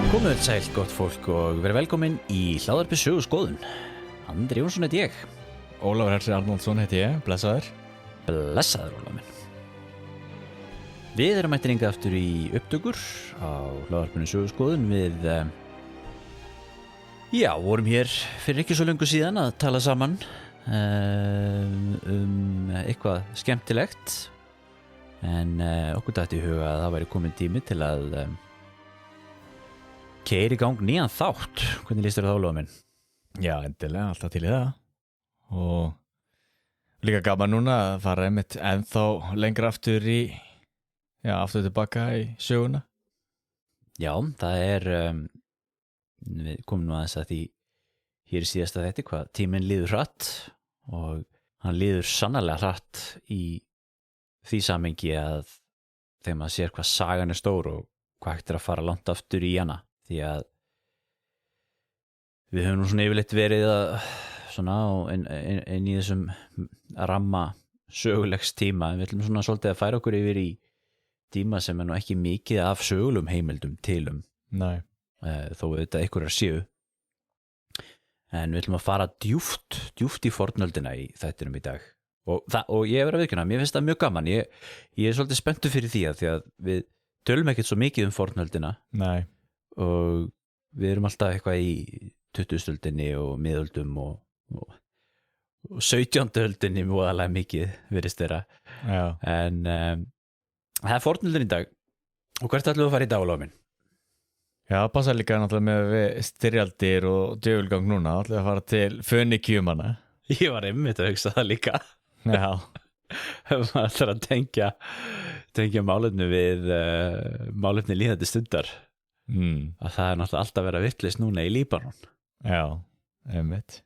Komið öll sæl, gott fólk, og verið velkomin í Hlaðvarpi Söguskoðun. Andri Jónsson heiti ég. Ólafur Hersir Arnoldsson heiti ég, blessaður. Blessaður, Ólafur minn. Við erum mættir hingað aftur í upptökur á Hlaðvarpinu Söguskoðun. Við, vorum hér fyrir ekki svo löngu síðan að tala saman eitthvað skemmtilegt. En okkur dætti í huga að það væri komin tími til að keyra í gang nýjan þátt. Hvernig líst þér á það, Ólafur minn? Já, endilega, alltaf til í það. Og líka gaman núna að fara einmitt ennþá lengra aftur aftur tilbaka í söguna. Já, það við komum nú aðeins að því hér í síðasta þætti hvað tíminn líður hratt, og hann líður sannarlega hratt í því samhengi að þegar maður sér hvað sagan stór og hvað hægt að fara langt aftur í hana, því að við höfum nú svona yfirleitt verið inn í þessum ramma sögulegs tíma. Við ætlum svona svolítið að færa okkur yfir í tíma sem nú ekki mikið af sögulegum heimildum tilum. Nei. Þó þetta einhverjar séu. En við ætlum að fara djúpt í fornöldina í þættinum í dag. Og ég verið að viðurkenna, mér finnst það mjög gaman. Ég er svolítið spenntur fyrir því að við tölum ekkert svo mikið fornöldina. Nei. Og við erum alltaf eitthvað í 20. og miðöldum og 17. öldinni voðalega mikið virðist þeirra. Já. En það er fornöldin í dag. Og hvert ætlum við að fara í dag, Ólafur minn? Já, það passa líka náttúrulega með við styrjaldir og djöfulgang núna. Það ætlum við að fara til Fönikíumana. Ég var einmitt að hugsa það líka. Já. Maður ætlar að tengja málefni við málefni líðandi stundar. Að það er náttúrulega alltaf verið að vitlaust núna í Líbanon. Já, einmitt.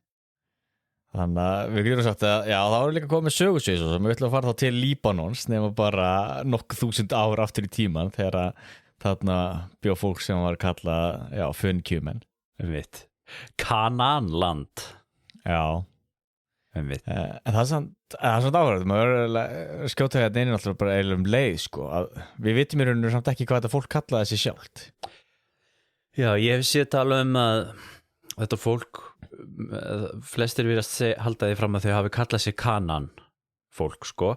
Þannig að við getum sagt að það er líka komið sögusvið sem við ætlum að fara þá til Líbanons nema bara nokkuð 1000 ár aftur í tíman þegar þarna bjó fólk sem var kallað Fönikíumenn. Einmitt. Kanaanland. Já. Einmitt. En það er samt áhverjum, maður verður skjóta hérna inn alltaf bara eiginlega leið sko, að við vitum í rauninu samt ekki hvað þetta fólk kallaði sig sjálft. Já, ég hef séð tala að þetta fólk, flestir virðast halda því fram að þau hafi kallað sig Kanaan fólk sko,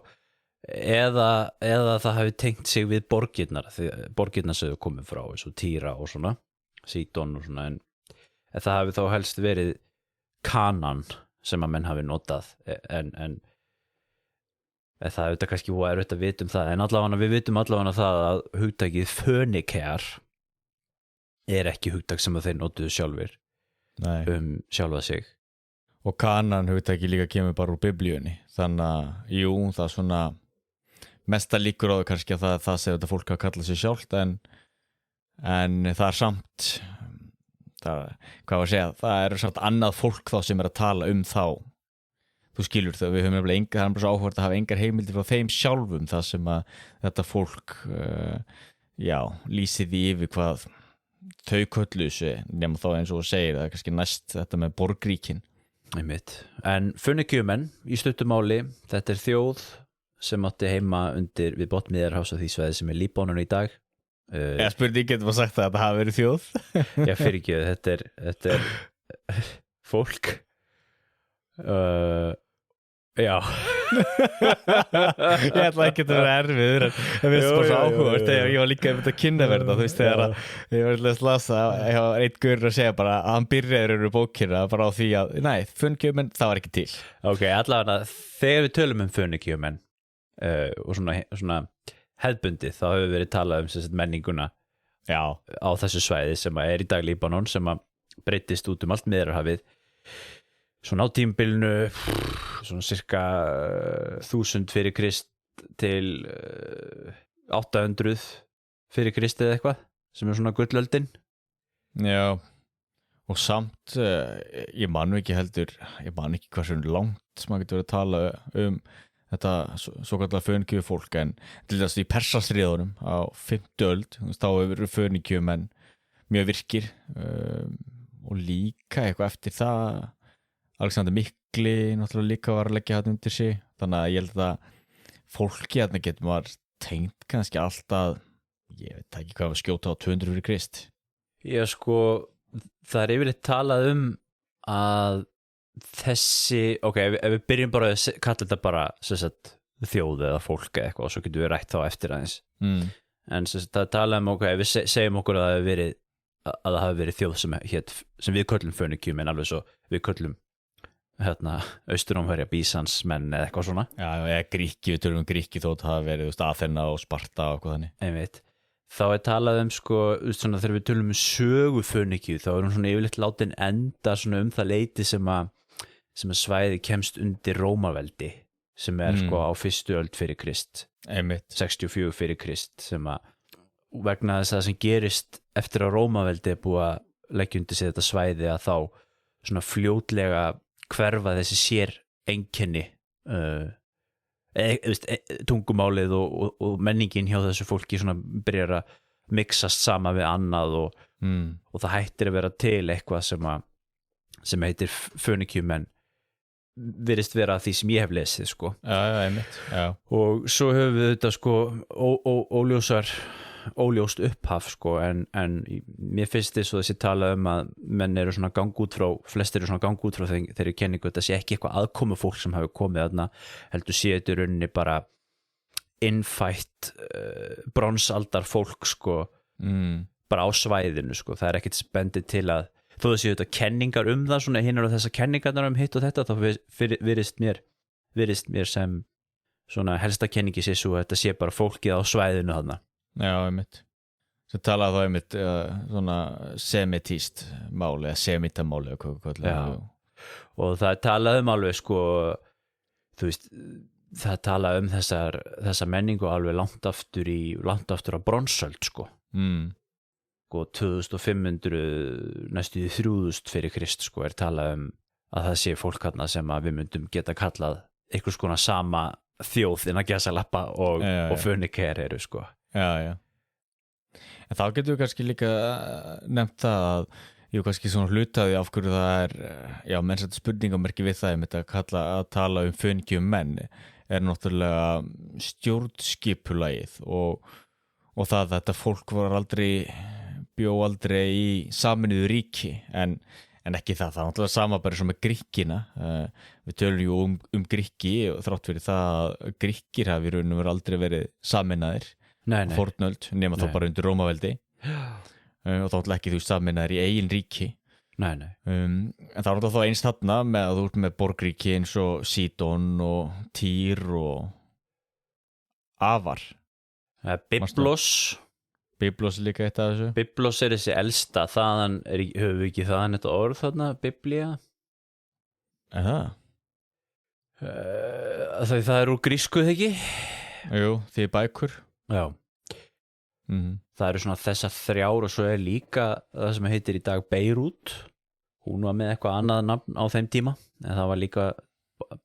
eða það hafi tengt sig við borgirnar sem þau komið frá, eins og Týra og svona, Sídon og svona, en það hafi þá helst verið Kanaan sem að menn hafi notað, en það er auðvitað kannski hvað erfitt að vita það, en allavega við vitum allavega það að hugtakið fönikjar er ekki hugtak sem að þeir notuðu sjálfir. Nei. Sjálfa sig. Og Kanaan hugtakið líka kemur bara úr biblíunni, þannig að það er svona mesta líkur á það kannski að það sem þetta fólk hafa kallað sig sjálft, en það er samt það er samt annað fólk þá sem er að tala þá. Þú skilur það, við höfum nefnilega það er bara svo áhugavert að hafa engar heimildir frá þeim sjálfum það sem að þetta fólk lýsir því yfir hvað þau kölluðu sig, nema þá eins og þú segir, það er kannski næst þetta með borgríkin. Einmitt. En Fönikíumenn í stuttu máli, þetta er þjóð sem átti heima við botn Miðjarðarhafs á því svæði sem er Líbanon í dag. Ég spurði ekki getur maður sagt að þetta hafi verið þjóð. Já, fyrirgefðu, þetta er fólk. Já. Ég ætla ekki að vera erfiður, en það finnst bara svo áhugavert þegar ég var líka einmitt að kynna verða, þú veist, þegar ég var að lasa, ég var einn gaur að segja bara að hann byrjaður bókina bara á því að, Fönikíumenn, það var ekki til. Ok, allavega, þegar við tölum Fönikíumenn og svona hefðbundið, þá hefur verið talað menninguna á þessu svæði sem er í dag Líbanon, sem að breytist út allt Miðjarðarhafið svona á tímabilinu svona cirka 1000 fyrir Krist til 800 fyrir Krist eða eitthvað, sem er svona gullöldin. Já, og samt ég man ekki hversu langt sem maður getur verið að tala þetta svo kallar Fönikíu fólk, en til þess í Persastríðunum á 5. öld, þá hefur Fönikíumenn mjög virkir og líka eitthvað eftir það Alexander Mikli náttúrulega líka var að leggja þetta undir sig, þannig að ég held að fólki hérna getur maður tengt kannski alltaf, ég veit ekki hvað var skjóta á 200 fyrir Krist. Já, sko, það er yfirleitt talað að þessi, ok, ef við byrjum bara að kalla þetta bara sem sagt, þjóð eða fólk eða eitthvað og svo getum við rætt þá eftir aðeins en sem sagt, það talað ok, ef við segjum okkur að það hafi verið þjóð sem við köllum Fönikíum en alveg svo við köllum Austur-Rómverja, Bísansmenn eða eitthvað svona. Já, eða Gríki, við tölum Gríki þótt hafa verið Aþena og Sparta og eitthvað þannig. Einmitt. Þá er talað sko, svona, þegar við tölum sögu Fönikíu þá er hún svona yfirleitt látin enda svona það leyti sem að svæði kemst undir Rómaveldi sem sko á 1. öld fyrir Krist. Einmitt. 64 fyrir Krist sem að vegna þess að það sem gerist eftir að Rómaveldi búið að leggja undir sig þetta svæði að þá svona fljótlega hverfa þessi sér einkenni tungumálið og menningin hjá þessu fólki svona byrjar að mixast sama við annað og það hættir að vera til eitthvað sem heitir Fönikíum en virðist vera því sem ég hef lesið sko. Einmitt. Já. Og svo höfum við þetta sko óljóst upphaf sko en mér finnst þess að þessi tala að menn eru svona flestir eru svona gang út frá þeirri kenningu þetta sé ekki eitthvað aðkomu fólk sem hafi komið þarna heldur sé þetta í rauninni bara innfætt bronsaldar fólk sko bara á svæðinu sko það ekkert spendið til að þó það séu þetta kenningar það svona hinnar og þessar kenningarnar hitt og þetta þá virðist mér sem svona helsta kenningi sé svo að þetta sé bara fólkið á svæðinu þarna. Já, einmitt. Svo talaði þá einmitt svona semitíst máli eða semitamáli og það talaði alveg sko þú veist það talaði þessa menningu alveg langt aftur á bronsöld sko. Og 2500 næstu 3000 fyrir Krist sko talað að það sé fólk þarna sem að við myndum geta kallað einhvers konar sama þjóð innan gæsalappa og Fönikíer eru sko. Já. En þá getum við kannski líka nefnt það að kannski svona hlutaði af hverju það menn sætti spurningamerki við það að tala Fönikíum menn náttúrulega stjórnskipulagið og það að þetta fólk bjó aldrei í Sameinuðu ríki en ekki það er náttúrulega sama bara svo með Gríkina við tölum jú Gríki og þrátt fyrir það að Gríkir hafi í raunum aldrei verið sameinaðir fornöld nema þá bara undir Rómaveldi og þá ekki þú sameinaðir í eigin ríki en það er þá eins þarna með að þú ert með borgríki eins og Sídon og Týr og Avar Byblos líka eitt af þessu. Byblos þessi elsta, þaðan höfum við ekki þaðan þetta orð þarna, Biblía. Það? Það úr grísku, ekki? Jú, því bækur. Já. Það eru svona þessar 3 og svo líka það sem heitir í dag Beirut. Hún var með eitthvað annað nafn á þeim tíma, en það var líka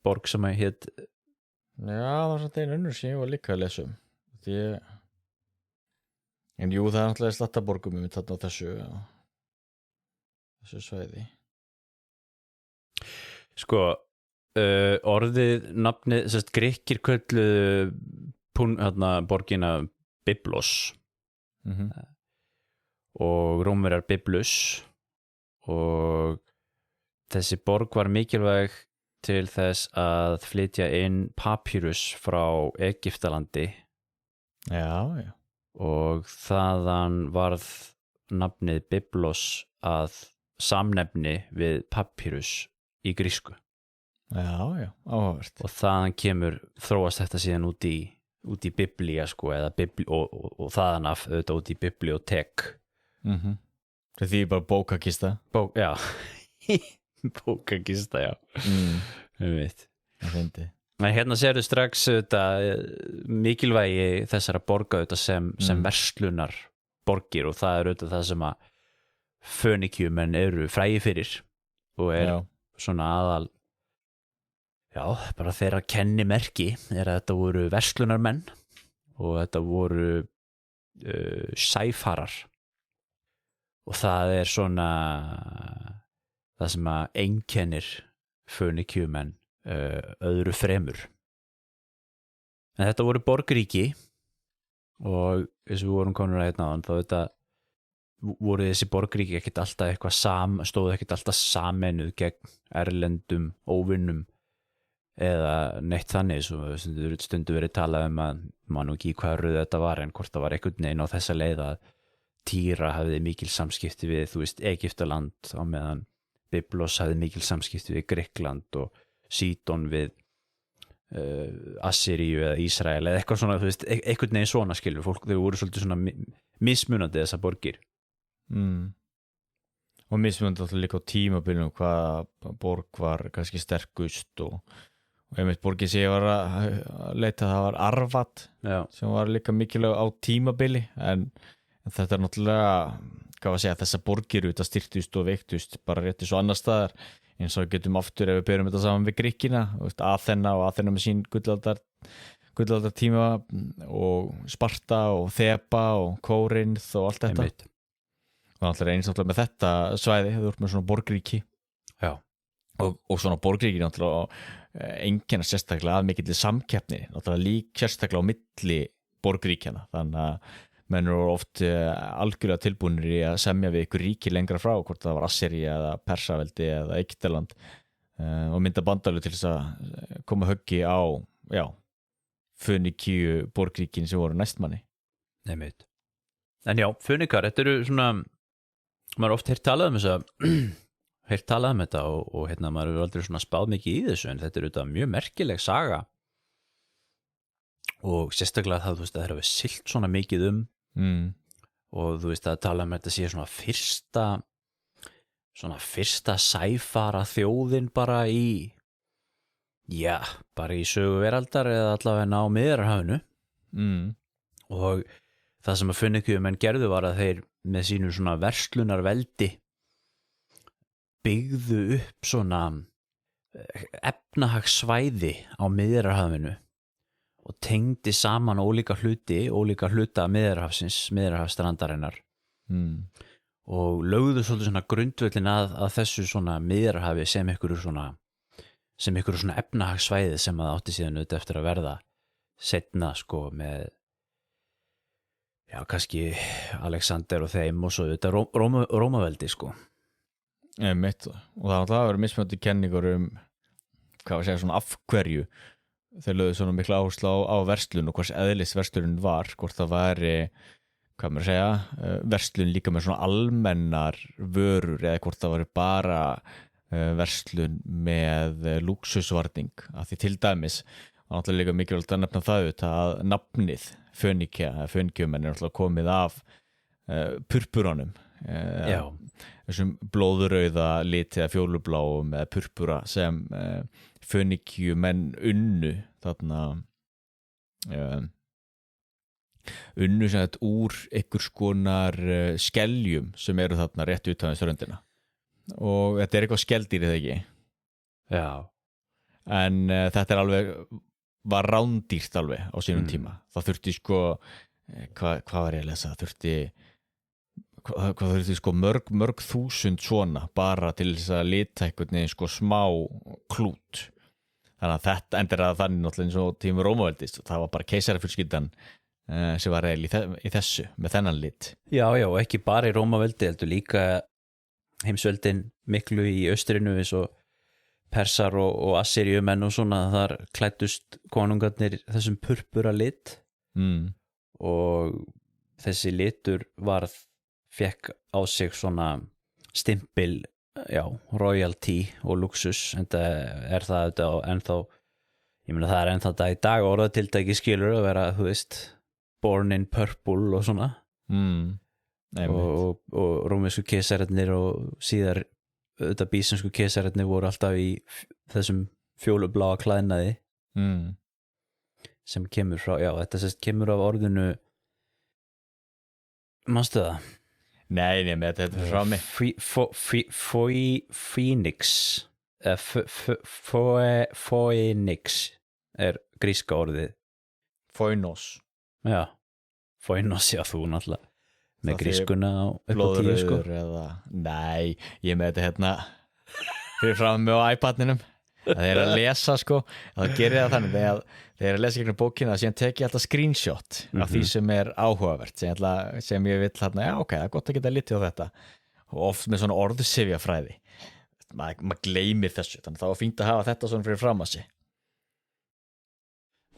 borg sem heit... Já, það var svona einu önnur sem ég var líka að lesa En jú, það náttúrulega slattaborgum þarna á þessu svæði. Sko, orðið, nafnið, sérst, Grikkir kölluðu borgina Byblos og Rómverjar Byblus og þessi borg var mikilvæg til þess að flytja inn papírus frá Egyptalandi. Já. Og þaðan varð nafnið Byblos að samnefni við papírus í grísku. Já, áhugavert. Og þaðan þróast þetta síðan út í Biblía sko, og þaðan af auðvitað út í bibliotek. Það þýðir bara bókakista. Já, bókakista, já. Við veit. Það fyndi. Hérna sérðu strax mikilvægi þessara borga sem verslunar borgir og það auðvitað það sem að Fönikíumenn eru frægir fyrir og svona aðal bara þeirra kennimerki að þetta voru verslunarmenn og þetta voru sæfarar og það svona það sem að einkennir Fönikíumenn öðru fremur en þetta voru borgríki og eins og við vorum konur að hérna áðan þá þetta voru þessi borgríki ekkert alltaf eitthvað stóðu ekkert alltaf sameinuð gegn erlendum óvinnum eða neitt þannig, svo stundu verið talað að man ekki hvað röð þetta var, en hvort það var einhvern veginn á þessa leið að Týra hafði mikil samskipti við, Egyptaland á meðan Byblos hafði mikil samskipti við Grikkland og Sídon við Assyríu eða Ísrael eða eitthvað svona, einhvern veginn svona skilur fólk, þau voru svolítið svona mismunandi þessar borgir og mismunandi alltaf líka á tímabilinu hvaða borg var kannski sterkust og einmitt borgið sem ég var að leita, það var Arvat sem var líka mikilvæg á tímabili en þetta náttúrulega, hvað var að segja, þessar borgir út að styrtust og veiktust bara rétti svo annar staðar, eins og getum aftur ef við berum þetta saman við Gríkina, Aþena með sín gullaldar tíma og Sparta og Þeba og Kórinth og allt þetta einmitt. og náttúrulega eins náttúrulega með þetta svæði, þú ert með svona borgríki og svona borgríki náttúrulega enginn sérstaklega að mikill samkeppni, náttúrulega lík sérstaklega á milli borgríkjana, þannig að menn eru oft algjörlega tilbúnir í að semja við ykkur ríki lengra frá, hvort það var Assyría eða Persaveldi eða Egyptaland og mynda bandalög til þess að koma höggi á Fönikíu borgríkin sem voru næstmanni. Einmitt. En já, Fönikar, þetta eru svona maður oft heyrt talað þetta og hérna maður eru aldrei svona spáð mikið í þessu, en þetta er auðvitað mjög merkileg saga og sérstaklega það, það er að við siglt svona mikið og að tala þetta sé svona fyrsta sæfara þjóðin bara í sögu veraldar eða allavega á Miðjarðarhafinu og það sem að Fönikíumenn gerðu var að þeir með sínu svona verslunarveldi byggðu upp svona efnahagssvæði á Miðjarðarhafinu og tengdi saman ólíka hluta Miðjarðarhafsstrandarinnar og lögðu svolítið svona grundvöllin að þessu svona Miðjarðarhafi sem ykkur svona efnahagssvæði sem að átti síðan auðvitað eftir að verða seinna sko með kannski Alexander og þeim og svo auðvitað Rómaveldi sko. Mitt, og það var mismöndi kenningar hvað var að segja svona af hverju þeir lögðu svona mikla áherslu á verslun og hvers eðlis verslunin var, hvort það væri hvað maður að segja, verslun líka með svona almennar vörur eða hvort það væri bara verslun með lúxusvarning, af því til dæmis og náttúrulega líka mikilvægt að nefna það að nafnið Fönikíumenn er náttúrulega komið af purpurunum þessum blóðrauða lit eða fjólubláum eða purpura sem Fönikíumenn unnu þarna unnu sem þetta úr einhvers konar skeljum sem eru þarna rétt utan við ströndina og þetta er eitthvað skeldýr eða ekki en þetta er alveg var rándýrt alveg á sínum tíma það þurfti sko hvað var ég að lesa, það þurfti sko mörg þúsund svona bara til þess að lita einhvern veginn sko smá klút þannig að þetta endur að þannig náttúrulega eins og tímur Rómaveldis það var bara keisarafjölskyldan sem var í þessu með þennan lit Já, ekki bara í Rómaveldi heldur líka heimsveldin miklu í austrinu eins og Persar og Assyríumenn og svona þar klæddust konungarnir þessum purpura lit og þessi litur fekk á sig svona stimpil royalty og luxus en það er það ennþá ég meina það er ennþá það í dag orðatiltæki skilur að vera þú veist born in purple og svona og rómversku keisararnir og síðar auðvitað bísensku keisararnir voru alltaf í þessum fjólubláa klæðnaði sem kemur frá, þetta sést kemur af orðinu manstu það? Nei, með þetta frá mig Phoenix Phoenix er gríska orðið Phoinos Phoinos, þú náttúrulega með grískuna upp á 10 sko eða, nei, ég með þetta hérna fyrir fram með á iPadninum Það er að lesa sko, þá gerir það þannig þegar þeir að lesa gegnum bókina síðan tek ég alltaf screenshot af því sem er áhugavert sem ég vill þarna, já ok, það er gott að geta litið á þetta og oft með svona orðsifjafræði maður gleymir þessu, þannig þá er fínt að hafa þetta svona fyrir fram að sig.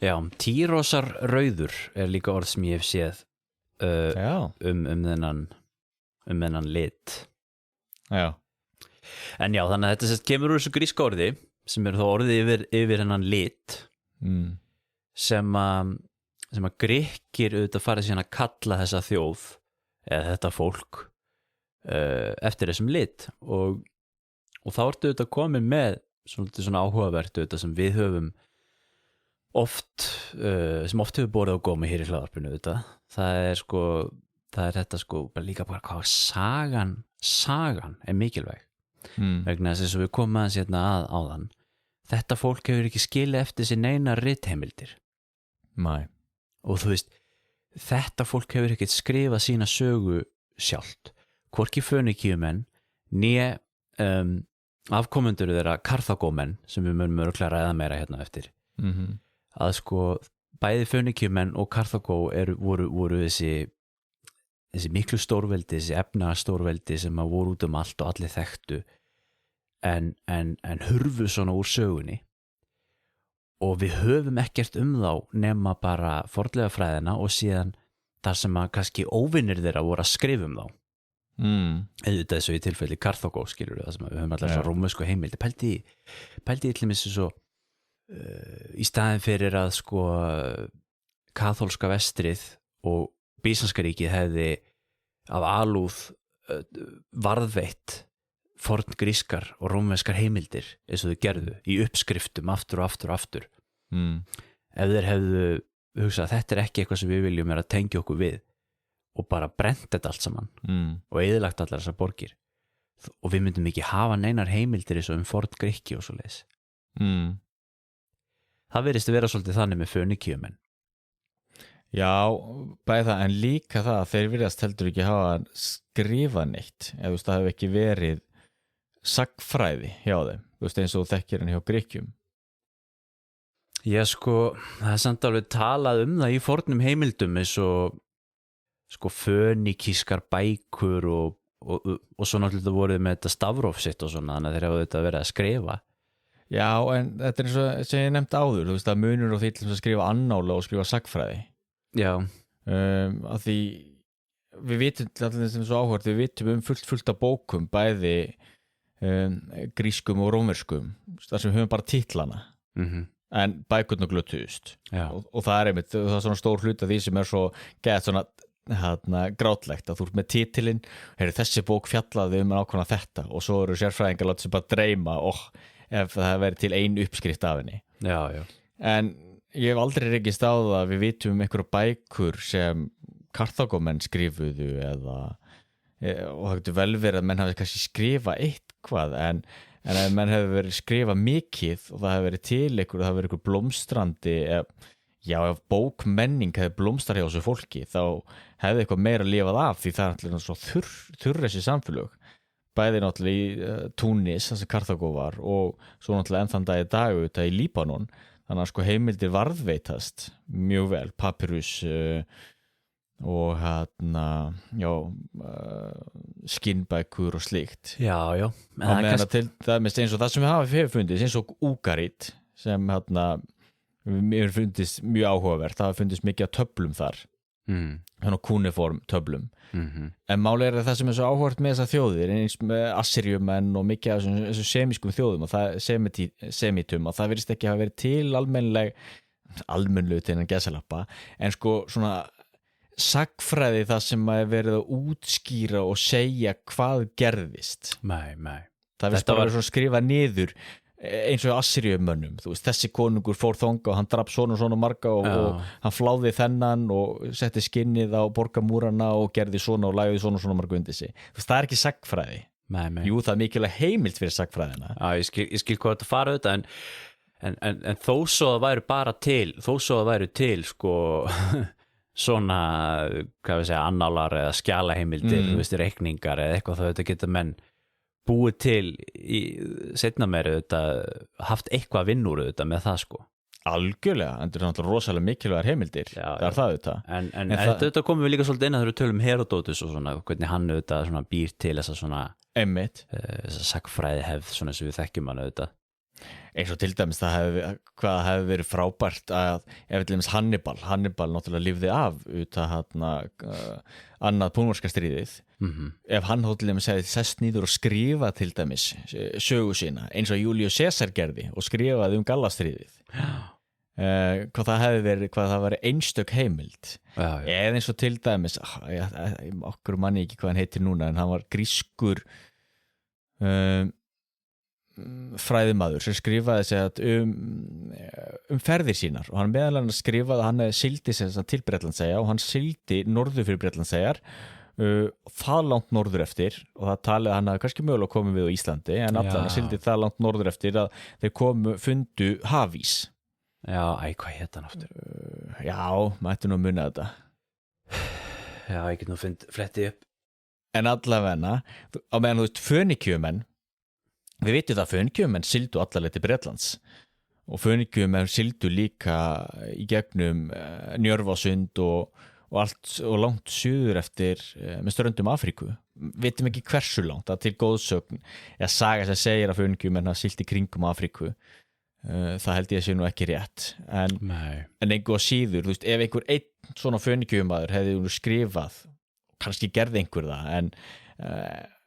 Já, tírósar rauður er líka orð sem ég hef séð þennan lit. Já. En já, þannig að þetta kemur úr þessu gríska orði sem er þá orðið yfir hennan lit sem að Grikkir auðvitað farið síðan að kalla þessa þjóð eða þetta fólk eftir þessum lit og þá ertu auðvitað komin með svona áhugavert auðvitað sem við höfum oft hefur borið á gómi hér í hlaðvarpinu auðvitað. Það er þetta sko líka bara hvað sagan er mikilvæg vegna þess að við komum aðeins hérna áðan. Þetta fólk hefur ekki skilið eftir sér neina ritheimildir. Nei. Og þú veist, þetta fólk hefur ekki skrifað sína sögu sjálft. Hvorki fönikíumenn né afkomendur þeirra Karþagómenn sem við munum örugglega ræða meira hérna eftir. Að sko bæði fönikíumenn og Karþagó voru þessi miklu stórveldi, þessi efnahagstórveldi sem að voru út allt og allir þekktu en hurfu svona úr sögunni og við höfum ekkert þá nema bara fornleifafræðina og síðan þar sem að kannski óvinir þeirra voru að skrifa þá auðvitað þessu í tilfelli Karþagó skilur við það sem við höfum allar svo rómversku heimildi pældi í til mér svo í staðin fyrir að sko kaþólska vestrið og Bísanska ríkið hefði af alúð varðveitt forngrískar og rómverskar heimildir eins og þau gerðu í uppskriftum aftur og aftur ef þeir hefðu hugsað þetta er ekki eitthvað sem við viljum að tengja okkur við og bara brent þetta allt saman og eyðilagt allar þessar borgir og við myndum ekki hafa neinar heimildir eins og forngrikki og svoleiðis það virðist að vera svolítið þannig með fönikíumenn. Já, bæði það, en líka það að þeir virðast heldur ekki hafa skrifað neitt, eða þú veist, það hefur ekki verið sagnfræði hjá þeim, þú veist, eins og þekkir hann hjá Grikkjum. Já, sko, það er samt alveg talað það í fornum heimildum eins og sko fönikískar bækur og svo náttúrulega voruð með þetta stafrófsitt og svona, þannig að þeir hafa þetta verið að skrifa. Já, en þetta er eins og sem ég nefndi áður, þú veist, það munur á því til að skrifa annála og skrifa sagnfræði. Já. Af því við vitum allir sem svo áhört, við vitum fullt af bókum bæði grískum og rómverskum þar sem við höfum bara titlana en bækurnar glötuðust og það er einmitt, það er svona stór hluti af því sem er svo gett svona grátlegt að þú ert með titilinn þessi bók fjallaði ákvæmna þetta og svo eru sérfræðingar látið sem bara dreyma ef það verið til ein uppskrift af henni en ég hef aldrei rekist á það að við vitum einhverja bækur sem Karþagómenn skrifuðu og það getur vel verið að menn hafi kannski skrifað eitthvað en ef menn hefur verið skrifað mikið og það hefur verið til það hefur verið einhver blómstrandi ef bókmenning hefði blómstrar hjá þessu fólki þá hefði eitthvað meira lifað af því það er alltaf svo þurr þessi samfélög bæði náttúrulega í Túnis þar sem Karþagó var og svo náttúrulega enn þann dag í dag auðvitað í Líbanon þannig að sko heimildir varðveitast mjög vel, papyrus og skinnbækur og slíkt. Já. Það er eins og það sem við hafa fundist, eins og úgarít sem mér fundist mjög áhugavert, það hafa fundist mikið af töflum þar, þannig kúniform töflum. En máli er það sem er svo áhugavert með þessar þjóðir, eins með Assyrjumenn og mikið af þessu semískum þjóðum og semítum og það virðist ekki hafa verið til almennlegu til að gesalappa, en sko svona sagnfræði það sem er verið að útskýra og segja hvað gerðist. Nei. Það virðist bara að skrifa niður eins og Assyrjumönnum, þú veist, þessi konungur fór þanga og hann drap svona marga og hann fláði þennan og setti skinnið á borgamúrana og gerði svona og lagði svona marga undir sig. Þú veist, það er ekki sagnfræði. Jú, það er mikilvæg heimild fyrir sagnfræðina. Já, ég skil hvað þetta fara auðvitað en þó svo það væru til sko svona, hvað við segja, annálar eða skjalaheimildir, þú veist, reikningar eða eitthvað þá þetta geta menn búið til í seinna meir auðvitað haft eitthvað vinn úr auðvitað með það sko. Algjörlega, en þetta er náttúrulega rosalega mikilvægar heimildir, það er það auðvitað. En þetta komum við líka svolítið inn að þau tölum Herodótus og svona, hvernig hann auðvitað svona býr til þessa svona þessa sagfræði hefð svona sem við þekkjum hann auðvitað. Eins og til dæmis hvað hefði verið frábært að ef til dæmis Hannibal náttúrulega lifði af út annað púnverska stríðið. Ef hann til dæmis hefði sest niður og skrifa til dæmis sögu sína eins og Júlíus Caesar gerði og skrifaði Gallastríðið. Hvað það væri einstök heimild. Eða eins og til dæmis okkur manni ekki hvað hann heitir núna en hann var grískur fræðimaður sem skrifaði sig ferðir sínar og hann meðal hann skrifaði að hann sigldi til Bretlandseyja og hann sigldi norður fyrir Bretlandseyjar það langt norður eftir og það talið að hann hafði kannski mögulega komið við á Íslandi en allan hann sigldi það langt norður eftir að þeir fundu hafís. Hvað hétt hann aftur? Mætti nú muna þetta. Ég get nú flettið upp. En allavega á meðan fönikíumenn við vitum það að fönikíumenn sigldu alla leið til Bretlands og fönikíumenn sigldu líka í gegnum Njörvasund og allt og langt suður eftir með ströndum Afríku. Vitum ekki hversu langt, það til góðsögn saga sem segir að fönikíumenn hafa siglt í kringum Afríku. Það held ég sé nú ekki rétt en einhver síður, ef einhver einn svona fönikíumaður hefði skrifað, kannski gerði einhver það en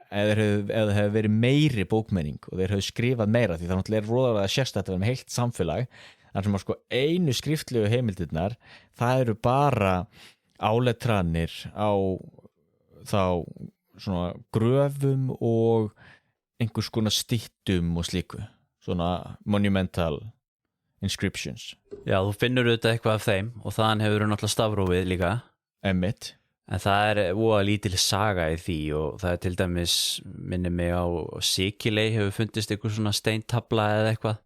eða það hefði verið meiri bókmenning og þeir hefði skrifað meira því það náttúrulega roðalega sérstætt að vera með heilt samfélag þar sem að einu skriftlegu heimildirnar það eru bara áletranir á þá svona gröfum og einhvers konar styttum og slíku svona monumental inscriptions. Þú finnur auðvitað eitthvað af þeim og þann hefur náttúrulega stafrófið líka. Einmitt. En það voða lítil saga í því og það til dæmis minnir mig á Sikiley hefur fundist einhver svona steintabla eða eitthvað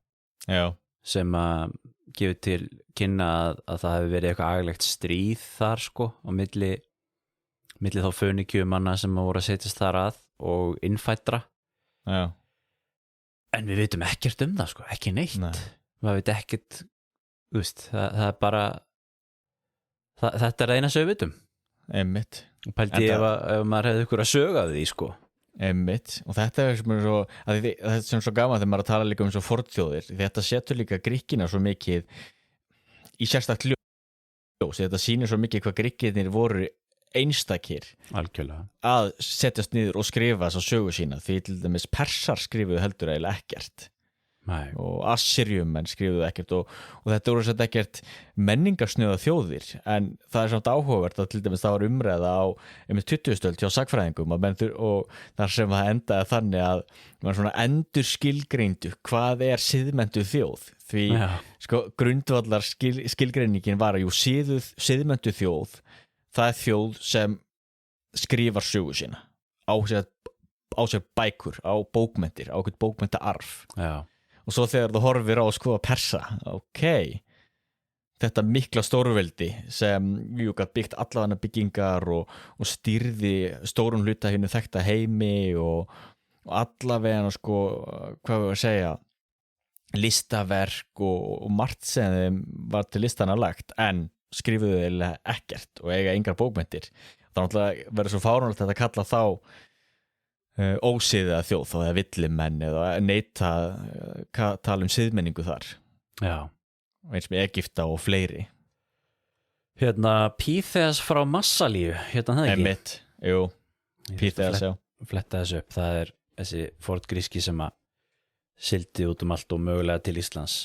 sem að gefur til kynna að það hefur verið eitthvað agalegt stríð þar sko á milli þá fönikíumanna sem voru að setjast þar að og innfættra. En við vitum ekkert um það sko, ekki neitt. Maður veit ekkert, það er bara þetta er eina sem við vitum. Einmitt. Og pældi ef maður hefði ykkur að söga því sko. Einmitt. Og þetta sem svo gaman þegar maður að tala líka svo fornþjóðir. Þetta setur líka Grikkina svo mikið í sérstakt ljós. Þetta sýnir svo mikið hvað Grikkirnir voru einstakir. Algjörlega. Að setjast niður og skrifa þessa sögu sína. Því til dæmis Persar skrifuðu heldur eiginlega ekkert. Og Assyrjumenn skrifuðu ekkert og þetta voru sett ekkert menningarsnöða þjóðir en það er samt áhugavert að til dæmis það var umræða á 20. hjá sagfræðingum og þar sem það endaði þannig að man svona endur skilgreindu hvað siðmenntuð þjóð því grundvallar skilgreiningin var að siðmenntuð þjóð það þjóð sem skrifar sögu sína á sér bækur, á bókmenntir á eitthvað bókmenntaarf. Og svo þegar þú horfir á að skoða Persa, þetta mikla stórveldi sem gat byggt allavega byggingar og stýrði stórum hluta hinu þekkta heimi og allavega hvað við að segja listaverk og margt sem þeim var til listana lagt en skrifuðu eiginlega ekkert og eiga engar bókmenntir. Þannig að verður svo fáránlegt að kalla þá ósiðið að þjóð þá eða villimenn eða neita tala siðmenningu þar eins með Egypta og fleiri. Píþeas frá Massalíu það ekki? Einmitt, Píþeas fletta þessu upp, það er þessi forngríski sem að sigldi út allt og mögulega til Íslands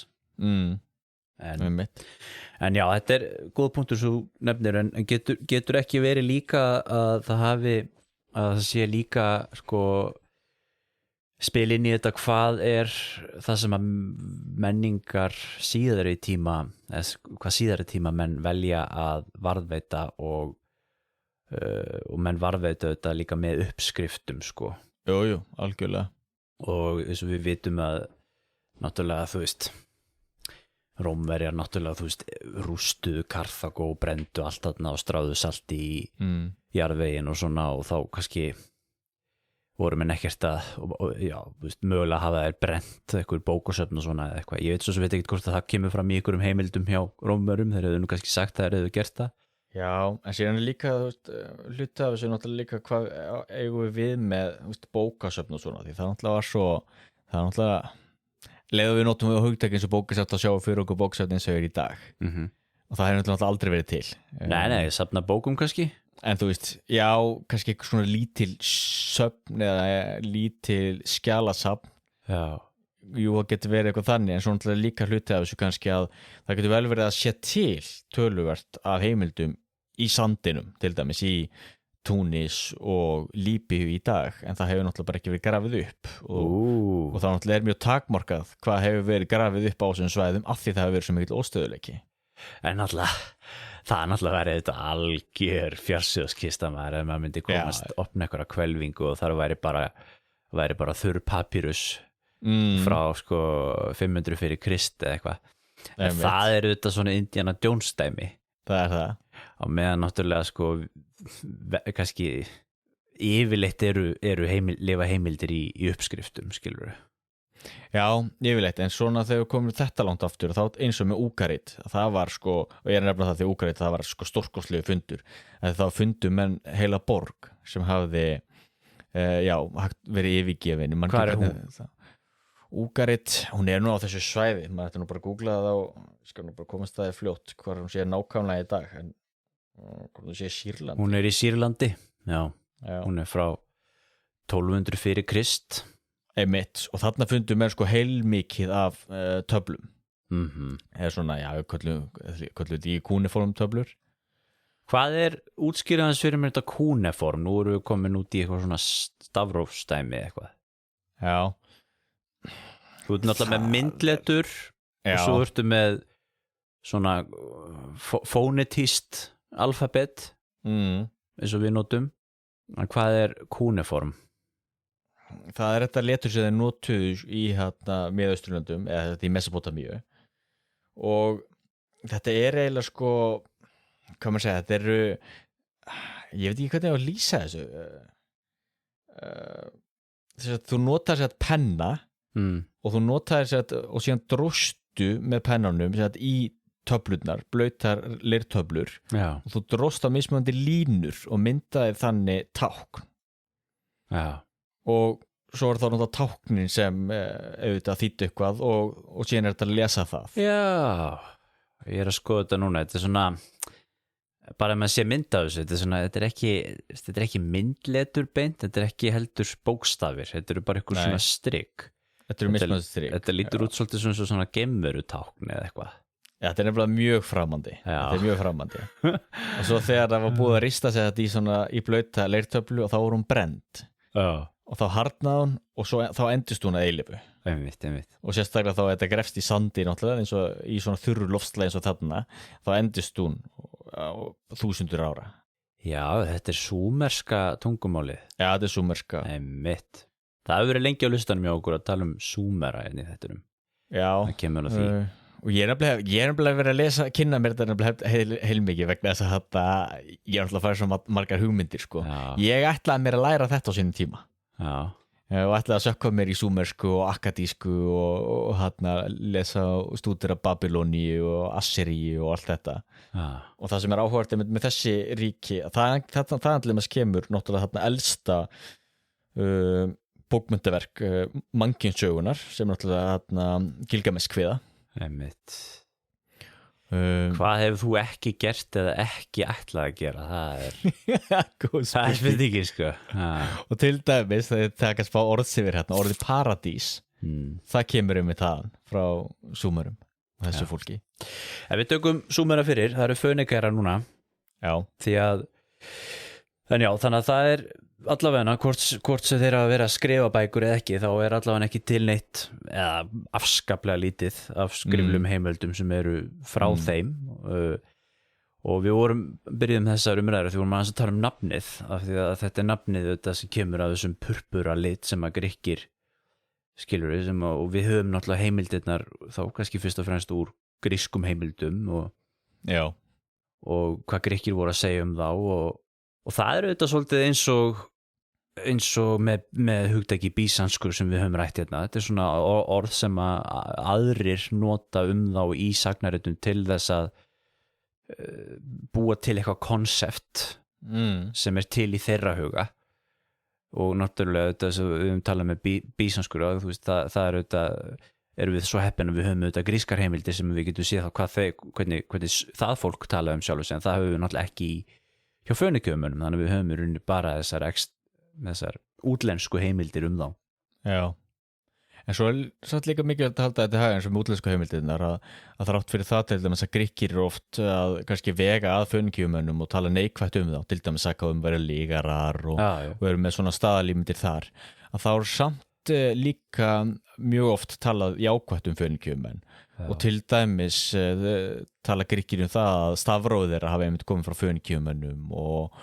en já, þetta er góð punktur svo nefnir en getur ekki verið líka að það sé líka spil inn í þetta hvað það sem að menningar síðari tíma menn velja að varðveita og menn varðveita þetta líka með uppskriftum Jú, algjörlega og eins og við vitum að náttúrulega Rómverjar náttúrulega rústuðu Karþagó og brenndu allt þarna og stráðu salti í jarðveginn og svona og þá kannski voru menn ekkert að já, mögulega hafa þær brent eitthvað bókasöfn og svona eða eitthvað, ég veit svo sem veit ekki hvort að það kemur fram í einhverjum heimildum hjá Rómverjum, þeir hefðu nú kannski sagt að þeir hefðu gert það. Já, en síðan líka hluti af þessu náttúrulega líka hvað eigum við með bókasöfn og svona, því það náttúrulega var svo það náttúrulega leiðum við notum við á hugtæki eins og bókasöfn að sjá fyrir okkur bókasöfn eins og er í dag og það hefur náttúrulega aldrei verið til. Nei, safna bókum kannski. En þú veist, já, kannski eitthvað svona lítil söfn eða lítil skjalasafn. Já. Jú, það getur verið eitthvað þannig, en svo náttúrulega líka hluti af þessu kannski að það getur vel verið að sé til töluvert af heimildum í sandinum, til dæmis í Túnis og Líbíu í dag, en það hefur náttúrulega bara ekki verið grafið upp og það náttúrulega er mjög takmarkað hvað hefur verið grafið upp á þessum svæðum af því það hefur verið svo mikill óstöðuleiki. En náttúrulega, það er náttúrulega verið þetta algjör fjársjóðskista maður ef maður myndi komast opna einhverja hvelfingu og þar væri bara þurr papírus frá sko 500 fyrir Krist eða eitthvað. En það er þetta svona Indiana Jones dæmi. Það er það. Á meðan náttúrulega sko kannski yfirleitt lifa heimildir í uppskriftum, skilur við. Já, yfirleitt, en svona þegar við komum þetta langt aftur, þá eins og með Úkarit, það var sko, og ég er nefnilega það því Úkarit, það var sko stórkostlegu fundur, að það fundu menn heila borg sem hafði, verið yfirgefin. Hvað er hún? Úkarit, hún er nú á þessu svæði, maður ætti nú bara að googla það og skal nú bara komast það í fljótt, hvað hún sé nákvæmlega í dag, en hvað hún sé Sýrlandi. Hún er í Sýrlandi, já. Hún er frá 1200 fyrir Krist. Einmitt, og þarna fundum við sko heilmikið af töflum eða svona, já, kölluð í kúneform töflur. Hvað er útskýraðans fyrir mér þetta kúneform? Nú erum við komin út í eitthvað svona stafrófstæmi eitthvað. Já. Þú ert náttúrulega með myndletur og svo ertu með svona fónetíst alfabet eins og við notum. En hvað er kúneform? Það er þetta letur sem þeir notuðu í Miðausturlöndum eða þetta í Mesopotamíu og þetta er eiginlega sko hvað maður segja, þetta eru ég veit ekki hvernig ég á að lýsa þessu þess að þú notar sér penna og þú notar sér og síðan dróstu með pennanum sér í töflurnar, blautar leirtöflur og þú dróst á mismunandi línur og myndaði þannig tákn. Já. Og svo er það náttúrulega táknin sem auðvitað þýddi eitthvað og síðan er þetta að lesa það. Já, ég er að skoða þetta núna, þetta er svona bara með að sé mynd af þessu, þetta er ekki myndletur beint, þetta er ekki heldur bókstafir, þetta eru bara eitthvað svona strik. Þetta eru mismunandi strik. Þetta lítur út svolítið svona geimverutákn eða eitthvað. Já, þetta er nefnilega mjög framandi. Þetta er mjög framandi. Og svo þegar það var búið að rista sig þetta í blauta leirtöflu og þá voru hún brennd. Já. Og þá harnaði hún og þá endist hún að eilífu. Einmitt. Og sérstaklega þá þetta grefst í sandi náttúrulega eins og í svona þurru loftslagi eins og þarna, þá endist hún á 1000 ára. Já, þetta er súmerska tungumálið. Já, þetta er súmerska. Einmitt. Það hefur verið lengi á listanum hjá okkur að tala um súmera í þettunum. Já. Það kemur á því. Og ég er nefnilega verið að lesa, kynna mér þetta nefnilega heilmikið vegna þess að ég er náttúrulega að fara svo margar hugmyndir sko. Já. Ég ætlaði mér að læra þetta á sínum tíma. Já. Og ætlaði að sökka mér í súmersku og akkadísku og lesa og stúdera Babylóníu og Assyríu og allt þetta. Já. Og það sem er áhugavert með þessi ríki, það allir með skemur náttúrulega þarna elsta bókmyndaverk mannkynssögunar sem náttúrulega Gilgamesh-kviða. Einmitt. Hvað hefur þú ekki gert eða ekki ætlað að gera? Það er spurningin sko. Og til dæmis það takast fá orðsifir orðið paradís það kemur með það frá súmerum þessu fólki. Ef við tökum súmera fyrir, það eru fönikerar núna. Já. Þannig að það er allavega hvort sem þeir að vera að skrifa bækur eða ekki, þá er allavega ekki til neitt eða afskaplega lítið af skriflum heimildum sem eru frá þeim og við byrjuðum þessar umræður því vorum aðeins að tala um nafnið af því að þetta er nafnið þetta sem kemur af þessum purpura lit sem að Grikkir skilur og við höfum náttúrulega heimildirnar þá kannski fyrst og fremst úr grískum heimildum og hvað Grikkir voru að segja um þá og það er auðvitað svolítið eins og eins og með hugtaki bísanskur sem við höfum rætt hérna, þetta svona orð sem að aðrir nota þá í sagnaritum til þess að búa til eitthvað konsept sem til í þeirra huga og náttúrulega þetta sem við höfum talað með bísanskur og þú veist það er auðvitað erum við svo heppin að við höfum auðvitað grískar heimildir sem við getum séð hvernig það fólk tala sjálfur sig en það höfum við náttúrulega ekki hjá fönikjöfumunum þannig að við höfum í rauninni bara þessar útlensku heimildir þá. Já, en svo satt líka mikilvægt að halda þetta haga eins og með útlensku heimildirnar að þrátt fyrir það til dæmis að Grikkir eru oft að kannski vega að fönikjöfumunum og tala neikvætt þá, til dæmis að vera lígarar og vera með svona staðalímyndir þar, að þá er samt líka mjög oft talað jákvætt fönikjöfumenn og til dæmis tala Grikkir það að stafróðir þeirra hafa einmitt komið frá fönikjöfumönnum og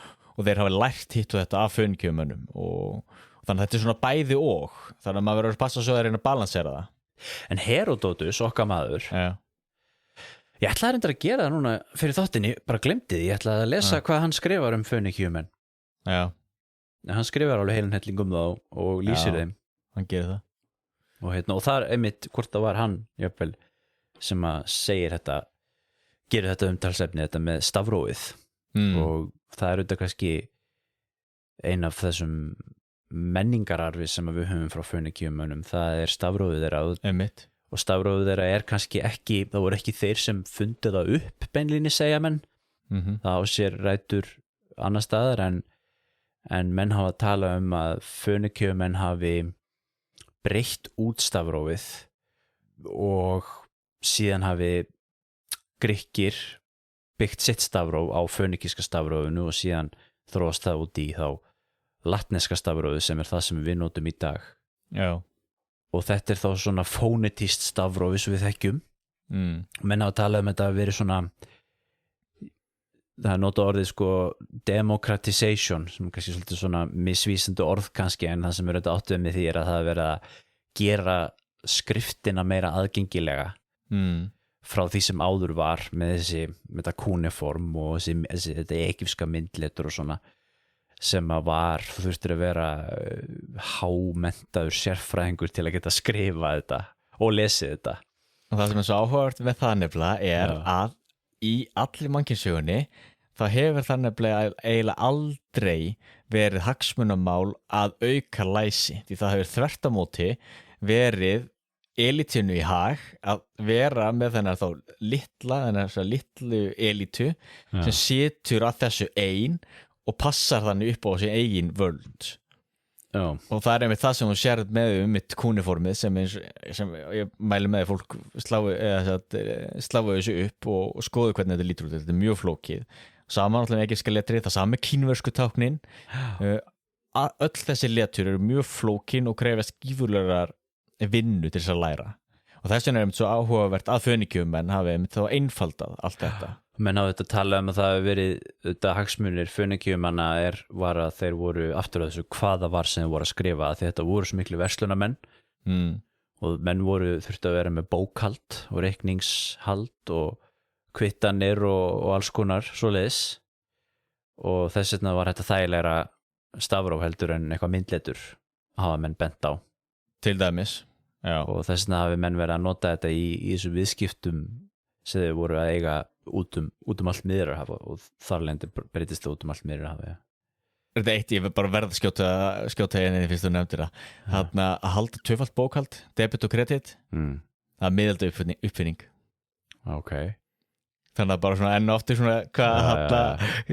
þeir hafa lært hitt og þetta af fönikjöfumönnum og þannig að þetta er svona bæði og þannig að maður verður að passa svo að reyna að balansera það. En Heródótus, okkar maður ég ætlaði reyndar að gera það núna fyrir þáttinni, bara glemdi því, ég ætlaði að lesa hvað hann skrifar fönikjöfumenn. Hann skrifar alveg heilin helling þá og lýsir þeim. Hann gerir það. Og þar einmitt hvort það var hann jöfnvel sem að segir þetta gerir þetta umtalsefni þetta með stafróið og það er auðvitað kannski ein af þessum menningararfi sem við höfum frá fönikjöfumönnum, það er stafróið þeirra og stafróið þeirra er kannski ekki, það voru ekki þeir sem fundu það upp beinlínis segja menn það á sér rætur annar staðar en menn hafa talað að fönikjöfumenn hafi breytt út stafróið og síðan hafi Grikkir byggt sitt stafróf á fönikíska stafrófinu og síðan þróast það út í þá latneska stafrófi sem er það sem við notum í dag. Já. Og þetta er þá svona fónetískt stafrófi sem við þekkjum. Menn hafa talað þetta að veri svona það er notað orðið sko democratization sem er kannski svolítið svona misvísandi orð kannski en það sem er þetta áttuð með því að það er verið að gera skriftina meira aðgengilega frá því sem áður var með þetta kúneform og þetta egypska myndletur og svona sem að var, þú þurftir að vera hámenntaður sérfræðingur til að geta skrifa þetta og lesið þetta. Og það sem er svo áhugavert með það nefnilega er að í allir mannkynssögunni þá hefur það nefnilega eiginlega aldrei verið hagsmunamál að auka læsi því það hefur þvert á móti verið elitinu í hag að vera með þennar þá litlu elitu sem situr að þessu ein og passar þannig upp á þessi eigin völd og það er einmitt það sem hún sér með mitt kúniformið sem ég mæli með fólk sláu þessu upp og skoðu hvernig þetta lítur út, þetta er mjög flókið saman alltaf ekki skal letri, það sami kínversku táknin öll þessi letur eru mjög flókin og krefast gífurlegar vinnu til þess að læra og þess vegna er einmitt svo áhugavert að fönikjöfumenn hafi einmitt þá einfaldað allt þetta. Menn hafa þetta talað að það hefur verið þetta hagsmunir fönikjöfumanna var að þeir voru aftur að þessu hvaða var sem þeir voru að skrifa því þetta voru svo miklu verslunarmenn og menn þurftu að vera með bókhald og reikningshald og kvittanir og alls konar svoleiðis og þess vegna var þetta þægilegra stafróf heldur en eitthvað myndletur hafa menn bent á. Til dæmis. Já. Og þess vegna hafi menn verið að nota þetta í þessu viðskiptum sem þeir voru að eiga út allt Miðjarðarhaf og þarlendi breytist það út allt Miðjarðarhaf. Þetta eitt, ég vil bara verða að skjóta henni fyrst þú nefndir það. Þarna að halda tvöfalt bókhald, debit og kredit, það er miðalda uppfinning. Ok. Þannig að bara svona enn og aftur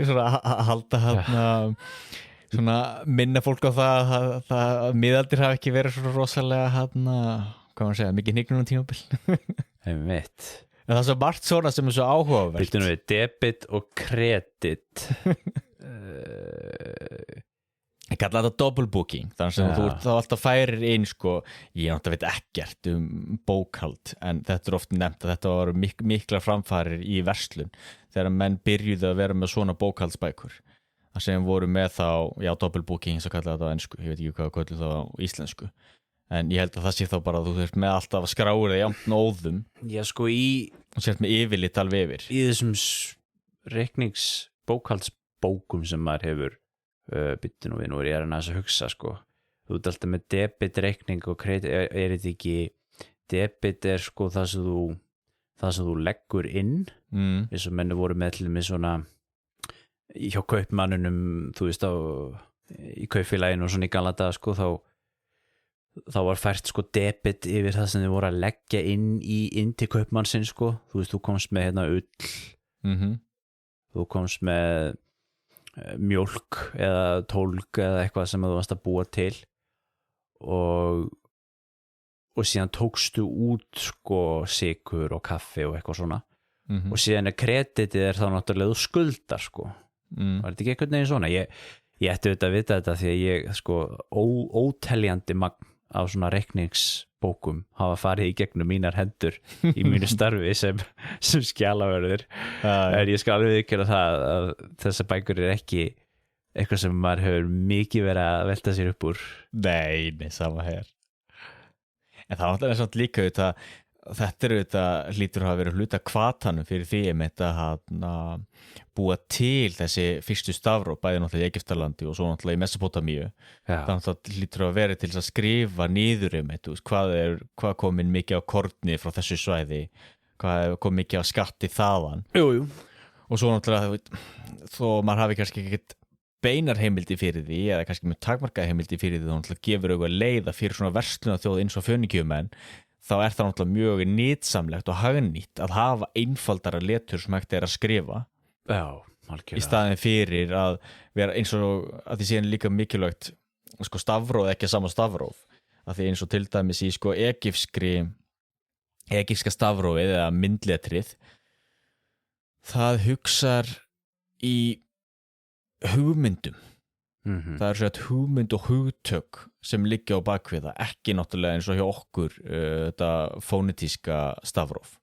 svona halda svona minna fólk á það að miðaldir hafa ekki verið svo rosalega hvað maður segja, mikið hnignunum tímabil. Einmitt. En það er svo margt svona sem er svo áhugavert. Viltu nú við debit og kredit Ég kalla þetta double booking þannig sem þú þá alltaf færir inn sko, ég náttúrulega veit ekkert bókhald en þetta er oft nefnt að þetta var mikla framfarir í verslun þegar menn byrjuðu að vera með svona bókhaldsbækur það sem voru með þá, double booking eins og kalla þetta á ensku, ég veit ekki hvað kallið það á íslensku en ég held að það sé þá bara að þú þurft með alltaf að skráir það jafn óðum Já sko og sért með yfirlit alveg yfir í þessum reikningsbókhaldsbókum sem maður hefur Býttu nú við, nú ég að hugsa sko, þú ert alltaf með debitreikning og kredit, þetta ekki debit sko það sem þú leggur inn eins og menni voru með til með svona hjá kaupmannunum, þú veist í kaupfélaginu og svona í gamla daga sko, þá var fært sko debit yfir það sem þið voru að leggja inn til kaupmannsinn sko, þú veist, þú komst með hérna ull, þú komst með mjólk eða tólg eða eitthvað sem þú varst að búa til og síðan tókstu út sko sykur og kaffi og eitthvað svona og síðan kreditið þá náttúrulega þú skuldar sko var þetta ekki einhvern veginn svona ég ætti auðvitað að vita þetta því að ég sko óteljandi magn á svona reikningsbókum hafa farið í gegnum mínar hendur í mínu starfi sem skjalavörður en ég skal alveg ekki það að þessar bækur ekki eitthvað sem maður hefur mikið verið að velta sér upp úr. Nei, sama hér. En það var alltaf líka auðvitað, þetta hlýtur að hafa verið hluta hvatanum fyrir því að búa til þessi fyrstu stafróf, bæði náttúrulega í Egyptalandi og svo náttúrulega í Mesopotamíu. Þannig að það hlýtur að vera til að skrifa niður hvað komin mikið á korni frá þessu svæði, hvað kom mikið á skatti þaðan. Jú. Og svo náttúrulega, þó maður hafi kannski ekkert beinar heimildi fyrir því eða kannski með takmarkaða heimildi fyrir því þá náttúrulega gefur auðvitað leiða fyrir svona verslunarþjóð eins og fönikíumenn þá það náttúrulega mjög nýtsamlegt og hagnýtt að hafa einfaldara letur sem hægt að skrifa í staðin fyrir að vera eins og að því síðan líka mikilvægt sko stafróf ekki sama stafróf að því eins og til dæmis í sko egypska stafrófið eða myndletrið það hugsar í hugmyndum það er svona hugmynd og hugtök sem liggja á bakviða ekki náttúrulega eins og hjá okkur þetta fonetíska stafróf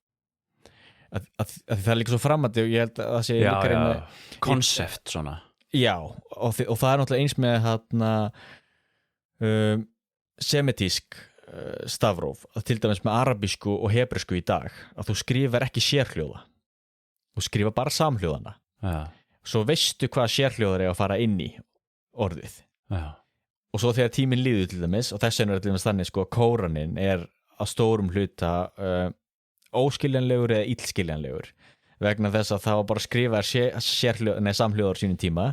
að það er líka svo framandi og ég held að það sé konsept svona og það er náttúrulega eins með semitísk stafróf að til dæmis með arabísku og hebresku í dag að þú skrifar ekki sérhljóða þú skrifar bara samhljóðana svo veistu hvað sérhljóðar er að fara inn í orðið og svo þegar tíminn líður til dæmis og þess vegna er til dæmis þannig sko að Kóraninn er að stórum hluta óskiljanlegur eða illskiljanlegur vegna þess að það var bara að skrifa samhljóðar sínum tíma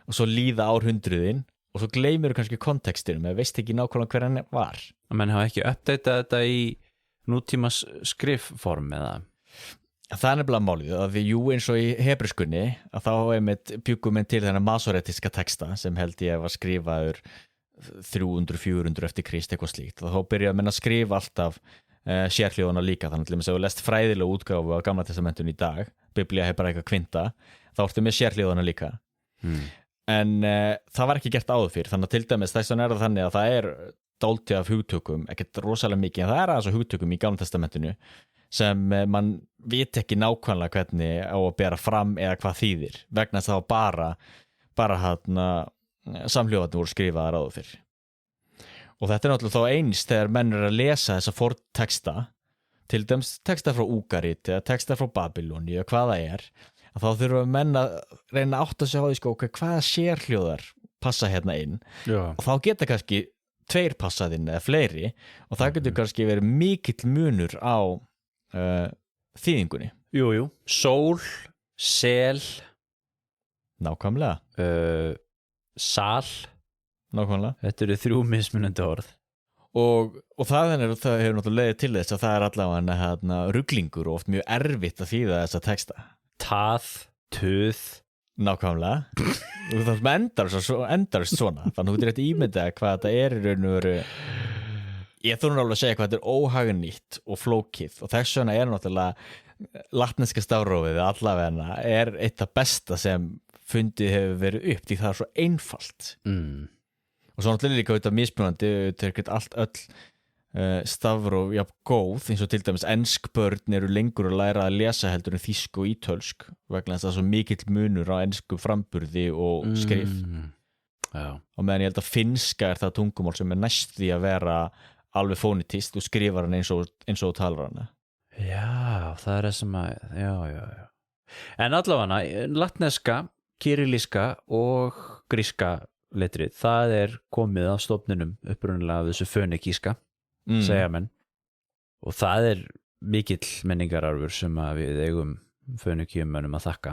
og svo líða árhundruðin og svo gleymir kannski kontekstinum eða veist ekki nákvæmlega hver hann var. Menn hafa ekki uppdatað þetta í nútímas skrifform eða? Það er nefnilega málið að jú eins og í hebreskunni að þá bjuggum við til þennan masoretiska texta sem held ég var skrifaður 300-400 eftir Krist eitthvað slíkt og þá byrjaði menn að skrifa alltaf sérhljóðana líka þannig að ef þú lest fræðilega útgáfu á Gamla testamentinu í dag Biblía hefur bara eitthvað kvinta þá ertu með sérhljóðana líka en það var ekki gert áður fyrir þannig að til dæmis þess vegna er það þannig að það er dálítið af hugtökum, ekkert rosalega mikið en það er aðeins hugtökum í Gamla testamentinu sem mann veit ekki nákvæmlega hvernig á að bera fram eða hvað þýðir vegna þess að það bara samhljóðarnir voru skrifaðar áður fyrir og þetta er náttúrulega þá eins þegar menn eru að lesa þessa forntexta til dæmis texta frá Úgarit eða texta frá Babyloni eða hvað það er að þá þurfa menn að reyna að átta sig á því sko hvaða sérhljóðar passa hérna inn og þá geta kannski 2 passað inn eða fleiri og það getur kannski verið mikill munur á þýðingunni. Jú, sól, sel nákvæmlega sal nákvæmlega. Þetta eru 3 mismunandi orð og það hefur náttúrulega leiðið til þess að það er allavega ruglingur og oft mjög erfitt að þýða þessa texta tað, tuð nákvæmlega og það endarist svona þannig að þú getur rétt ímyndað hvað þetta er í raun og veru ég þurfi alveg að segja hvað þetta er óhagnýtt og flókið og þess vegna er náttúrulega latneska stafrófið allavega er eitt af besta sem fundið hefur verið upp því það er svo einfalt og svo náttúrulega líka auðvitað mismunandi öll stafróf jafn góð eins og til dæmis ensk börn eru lengur að læra að lesa heldur en þýsku og ítölsk vegna þess að það er svo mikill munur á ensku framburði og skrif og meðan ég held að finnska er það tungumál sem er næst því að vera alveg fónitist og skrifar hann eins og talar hann það er það sem að já en allavega latneska, kyrilliska og gríska letrið, það komið af stofninum upprunalega af þessu fönikíska segja menn, og það mikill menningararfur sem að við eigum fönikíumönnum að þakka.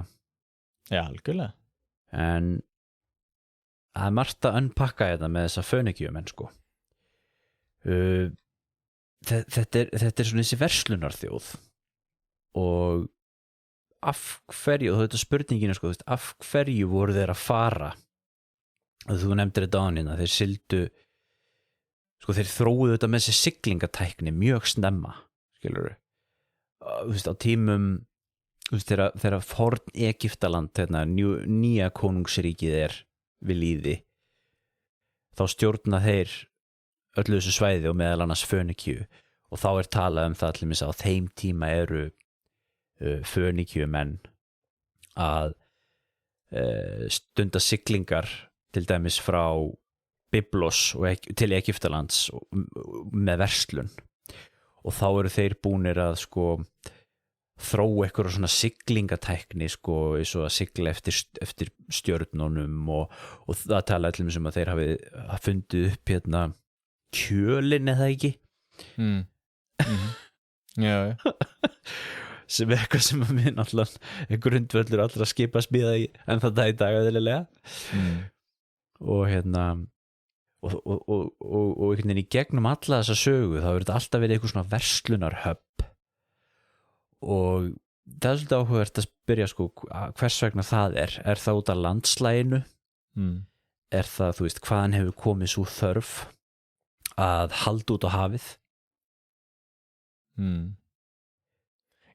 Já, algjörlega. En það margt að unpakka þetta með þessa fönikíumenn sko. Þetta svona þessi verslunarþjóð, og af hverju, og þetta spurningin sko, af hverju voru þeir að fara? Þú nefndir þetta á hannina, þeir sildu sko, þeir þróuðu þetta með þessi siglingatækni mjög snemma, skilurðu, á tímum þegar forn Egyptaland, nýja konungsríkið við lýði, þá stjórna þeir öllu þessu svæði og meðal annars Fönikíu, og þá talað það til dæmis að á þeim tíma eru Fönikíumenn að stunda siglingar til dæmis frá Byblos til Egyptalands með verslun, og þá eru þeir búnir að sko þróa eitthvað svona siglingatækni sko, eins og að sigla eftir stjörnunum, og það talaði til dæmis að þeir hafi fundið upp kjölin eða ekki. Já. Sem eitthvað sem að minn allan grundvöllur allra skipa smíða í en það í dag eðlilega. Og og einhvern veginn í gegnum alla þessa sögu þá þetta alltaf verið eitthvað svona verslunarhöbb, og það svolítið áhugavert að spyrja sko hvers vegna það það út af landslæginu, það, þú veist, hvaðan hefur komið svo þörf að halda út á hafið?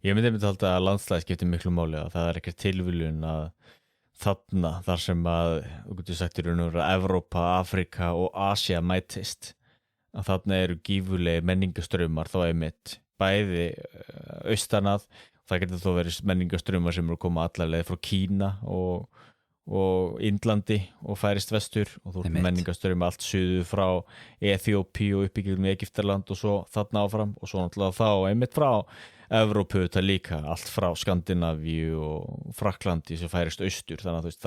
Ég myndi halda að landslægi skiptir miklu máli, að það ekkert tilviljun að þarna, þar sem að þú getur sagt í raun og veru að Evrópa, Afrika og Asía mætist, að þarna eru gífurlegir menningastraumar þá einmitt, bæði austanað, það getur þó verið menningastraumar sem eru að koma allar leið frá Kína og Indlandi og færist vestur, og þú ert menningastraumar allt suður frá Eþíópíu og uppbyggjum í Egyptaland og svo þarna áfram, og svo náttúrulega þá einmitt frá Evrópu þetta líka, allt frá Skandinavíu og Frakklandi sem færist austur, þannig að þú veist,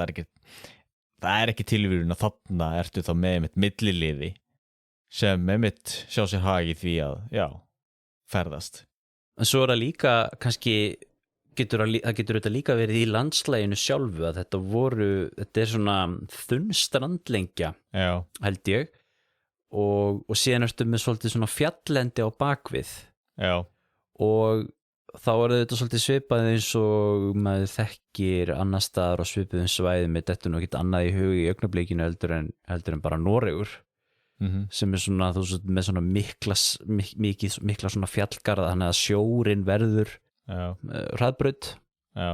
það ekki tilvíðun að þarna ertu þá með einmitt milliliði sem einmitt sjá sér hag í því að, ferðast. En svo það líka, kannski getur þetta líka verið í landslæginu sjálfu, að þetta svona þunn strandlengja, held ég, og síðan ertu með svolítið svona fjalllendi á bakvið. Já. Og þá þetta svolítið svipað eins og maður þekkir annar staðar á svipuðum svæðum, með þetta nú ekkert annað í hug í augnablikinu heldur en bara Noregur, sem svona, þú veist, með svona mikla svona fjallgarða, þannig að sjórinn verður hraðbraut. Já.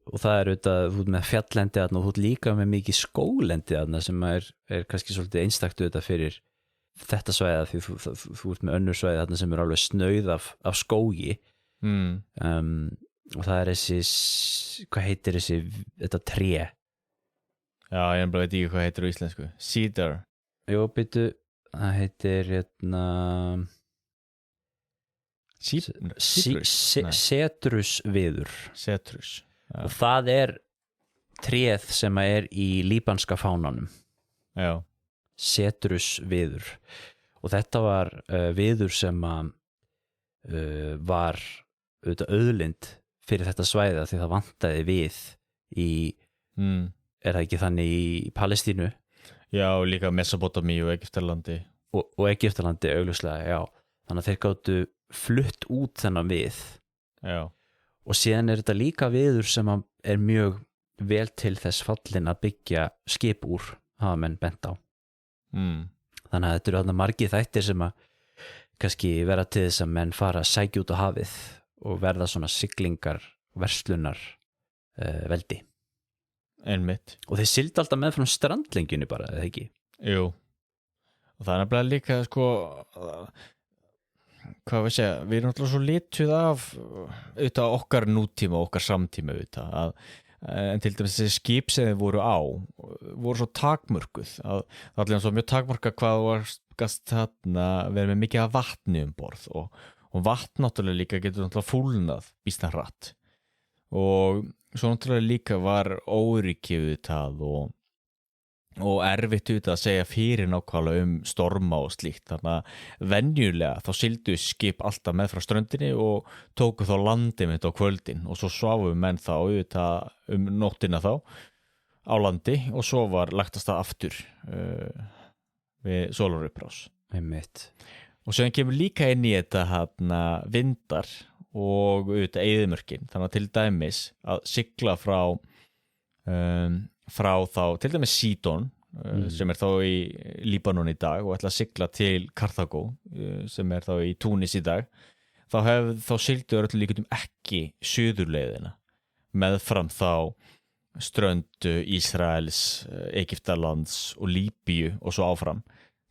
Og það auðvitað, þú ert með fjalllendi þarna, og þú ert líka með mikið skóglendi þarna, sem kannski svolítið einstakt auðvitað fyrir þetta svæða, því þú ert með önnur svæði þarna sem alveg snauð af skógi, og það hvað heitir þetta tré? Já, ég veit ekki hvað heitir á íslensku. Cedar. Jó, býtu, það heitir setrusviður. Setrus. Og það tréð sem í líbanska fánanum. Já. Setrusviður, og þetta var viður sem var auðvitað auðlind fyrir þetta svæði, því það vantaði við í það ekki þannig í Palestínu? Já, og líka Mesopotamíu og Egyptalandi og Egyptalandi augljóslega, já, þannig að þeir gátu flutt út þennan við. Já. Og síðan þetta líka viður sem mjög vel til þess fallin að byggja skip úr, hafa menn bent á. Þannig að þetta eru þarna margir þættir sem kannski vera til þess að menn fara að sækja út á hafið og verða svona siglingar, verslunar veldi. Einmitt. Og þeir sigldu alltaf með frá strandlengjunni bara, eða ekki? Jú. Og það nefnilega líka sko, hvað við segja, við erum alltaf svo lituð af auðvitað okkar nútíma og okkar samtíma auðvitað, en til dæmis þessi skip sem þeir voru svo takmörkuð, að það allir svo mjög takmörka hvað varst þarna verið með mikið af vatni borð, og vatn náttúrulega líka getur náttúrulega fúlnað býsna hratt, og svo náttúrulega líka var óryggið það, og erfitt út að segja fyrir nákvæmlega storma og slíkt, þannig að venjulega þá sigldu skip alltaf með frá ströndinni og tóku þá landið mitt á kvöldin og svo sváfu menn þá auðvitað nóttina þá á landi og svo var lagt að stað aftur við sólarupprás. Einmitt. Og svo kemur líka inn í þetta vindar og auðvitað eyðimörkin, þannig að til dæmis að sigla frá þá til dæmis Sidon sem þá í Líbanon í dag og ætla að sigla til Karþagó sem þá í Túnis í dag, þá sigldu öllu líkundum ekki suðurleiðina meðfram þá strönd Ísraels, Egyptalands og Líbíu og svo áfram,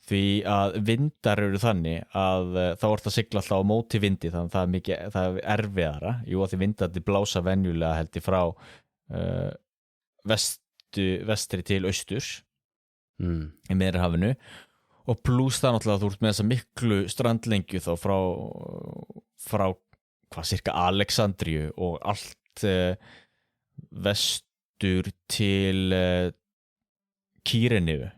því að vindar eru þannig að þá ertu að sigla alltaf á móti vindi, þannig að það er erfiðara, að því vindarnir blása venjulega heldur frá vestri til austurs í Miðjarðarhafinu og pluss það náttúrulega að þú ert með þessa miklu strandlengju þá frá cirka Alexandríu og allt vestur til Kýreniðu,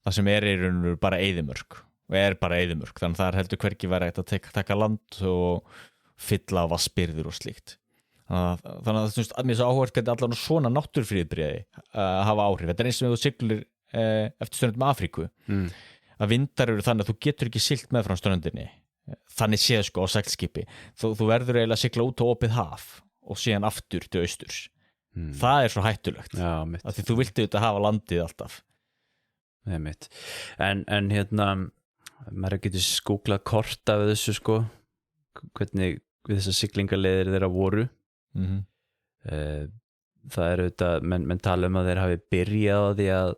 það sem í raun bara eyðimörk þannig að það heldur hvergi verið að taka land og fylla á vatnsbirgðir og slíkt. Þannig að það mér svo áhugavert hvernig allan svona náttúrufyrirbrigði hafa áhrif. Þetta eins og þú siglir eftir ströndum Afríku að vindar eru þannig að þú getur ekki siglt með frá ströndinni, þannig séð á seglskipi, þú verður eiginlega að sigla út á opið haf og síðan aftur til austurs. Það svo hættulegt af því þú viltu auðvitað hafa landið alltaf. Einmitt. En maður getur skúklað kort af þessu hvernig við þessar siglingaleiðir þeirra voru. Það auðvitað, menn tala að þeir hafi byrjað á því að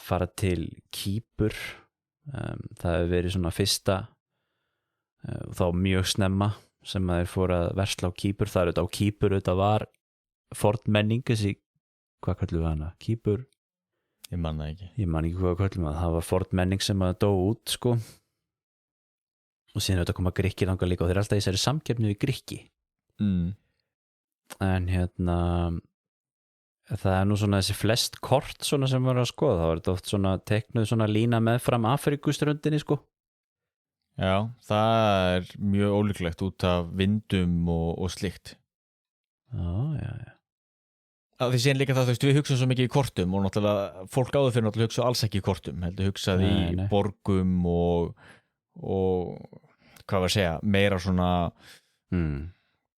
fara til Kýpur, það hefur verið svona fyrsta þá mjög snemma sem þeir fóru að versla á Kýpur. Það auðvitað á Kýpur auðvitað var fornmenning, þessi, hvað kallum við hana? Kýpur? Ég man ekki hvað kallum við það var fornmenning sem að dó út og síðan auðvitað koma Grikkir þangað líka og þeir eru alltaf í þessari samkeppni við Grikki. En það nú svona þessi flest kort svona sem var að skoða, það var þetta oft svona teknuð svona lína með fram Afríkuströndinni Já, það mjög ólíklegt út af vindum og slíkt. Já. Því síðan líka það, við hugsaum svo mikið í kortum og náttúrulega fólk áður fyrir náttúrulega hugsa alls ekki í kortum, heldur hugsaði í borgum og hvað var að segja, meira svona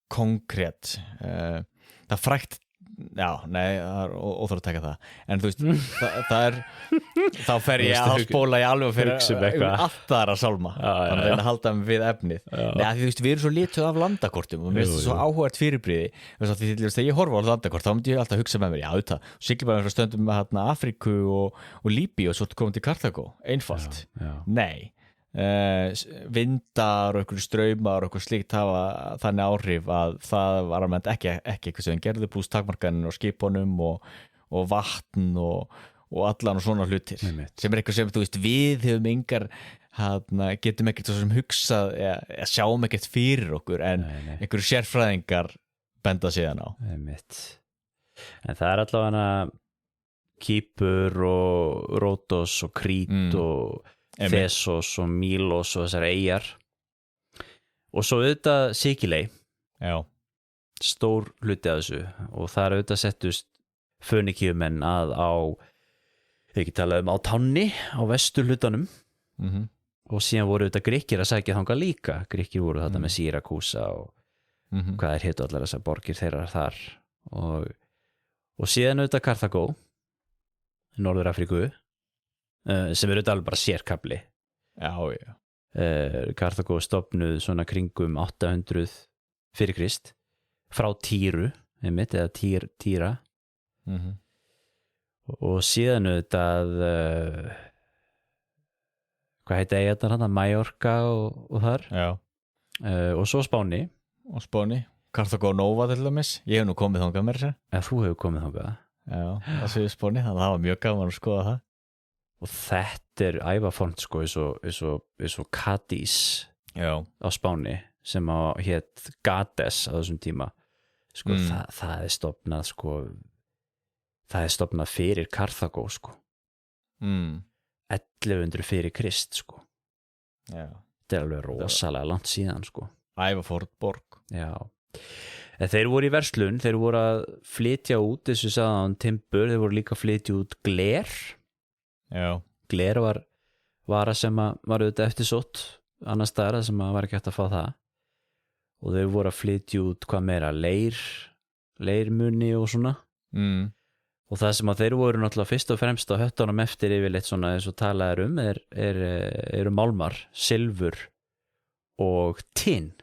konkrét. Það frægt, það óþarf að taka það, en þú veist, þá fer ég að spóla í alveg fyrir allt aðra sálma, þannig að reyna að halda mig við efnið. Nei, því þú veist, við erum svo lituð af landakortum og mér finnst það svo áhugavert fyrirbrigði, því þegar ég horfa á landakort, þá myndi ég alltaf hugsa með mér, sigla bara frá stöndum með Afríku og Líbíu og svo komum til Karþagó, einfalt. Nei, vindar og einhverju straumar og eitthvað slíkt hafa þannig áhrif að það var almennt ekki eitthvað sem gerðu pluss takmarkanir og skipunum og vatn og allan og svona hlutir sem eitthvað sem þú veist við höfum engar getum ekkert svo sem hugsað sjáum ekkert fyrir okkur en einhverju sérfræðingar benda síðan á. En það allavega Kýpur og Ródos og Krít og Þesos og Mílos og þessar eyjar og svo auðvitað Sikilei, stór hluti af þessu og það auðvitað settust fönikíumenn að ekki talað á Tánni á vestur hlutanum og síðan voru auðvitað Grikkir að sækja þangað líka. Grikkir voru þetta með Sýrakúsa og hvað hétu allar þessar borgir þeirra þar og síðan auðvitað Karþagó í Norður Afríku sem auðvitað alveg bara sérkafli. Karþagó stofnuð svona kringum 800 fyrir Krist frá Týru eða Týra og síðan auðvitað hvað heiti eyjarnar hann, Mallorca og þar og svo Spáni Karþagó Nova til dæmis, ég hef nú komið þangað með þessu. Þú hefur komið þangað? Það séu Spáni, þannig að það var mjög gaman að skoða það. Og þetta ævaformt eins og Cadiz á Spáni sem hét Gades á þessum tíma það stofnað það er stofnað fyrir Karþagó sko 1100 fyrir Krist sko Já, þetta er alveg rosalega langt síðan sko Ævaforn borg já en þeir voru í verslun, þeir voru að flytja út þessu sagðan timbur, þeir voru líka að flytja út gler Já, gler var vara sem að var auðvitað eftirsótt annars staðar sem að var ekki hægt að fá það og þeir voru að flytja út hvað meira, leirmunni og svona og það sem að þeir voru náttúrulega fyrst og fremst á höttunum eftir yfirleitt svona eins og talað eru málmar, silfur og tin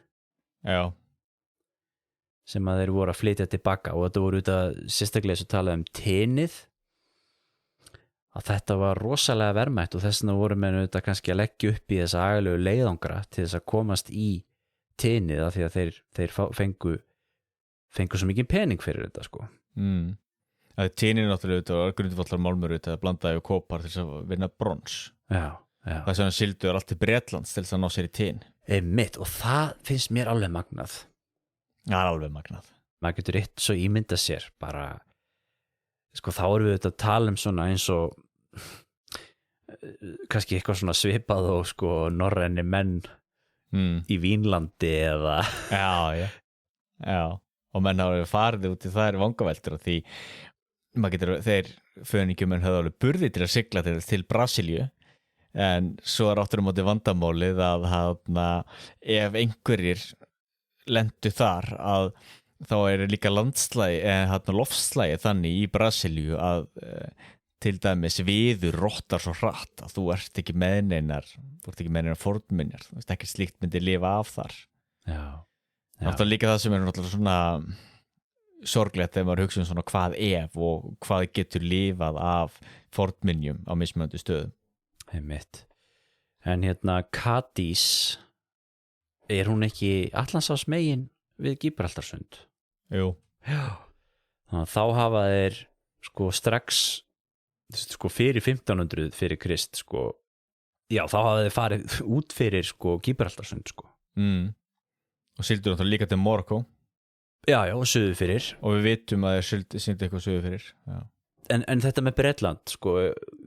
já, sem að þeir voru að flytja tilbaka og þetta voru auðvitað sérstaklega svo talað tinið að þetta var rosalega verðmætt og þess vegna voru menn auðvitað kannski að leggja upp í þessa agalegu leiðangra til þess að komast í tinið af því að þeir fengu svo mikið pening fyrir þetta sko Það tínir náttúrulega þetta var grundvallar málmur þetta blandaði og kopar til þess að vinna brons já Það er svona sildu allt til Bretlands til þess að ná sér í tín einmitt og það finnst mér alveg magnað Það er alveg magnað maður getur eitt svo ímynda sér bara sko þá erum við auðvitað að tala svona eins og kannski eitthvað svona svipað og sko norræni menn í Vínlandi eða Já og menn hafa farið út í þær vangaveltur því maður getur þeir föningjum höfðu alveg burði til að sigla til Brasilíu en svo áttur á móti vandamálið að ef einhverjir lendu þar að þá líka landslægi loftslægi þannig í Brasilíu að til dæmis viður rottar svo hratt að þú ert ekki með neinar fornminjar, þú veist ekki slíkt myndi lifa af þar náttúrulega líka það sem náttúrulega svona sorglegt þegar maður hugsa svona hvað ef og hvað getur lifað af fornminjum á mismunandi stöðum einmitt en Kadís hún ekki Atlantshafsmegin við Gíbraltarsund Jú já þannig að þá hafa þeir sko strax sko fyrir 1500 fyrir Krist sko já þá hafa þeir farið út fyrir sko Gíbraltarsund sko og sildur náttúrulega líka til Marokko já og suður fyrir og við vitum að þeir sildu eitthvað suður fyrir já. En þetta með Bretland sko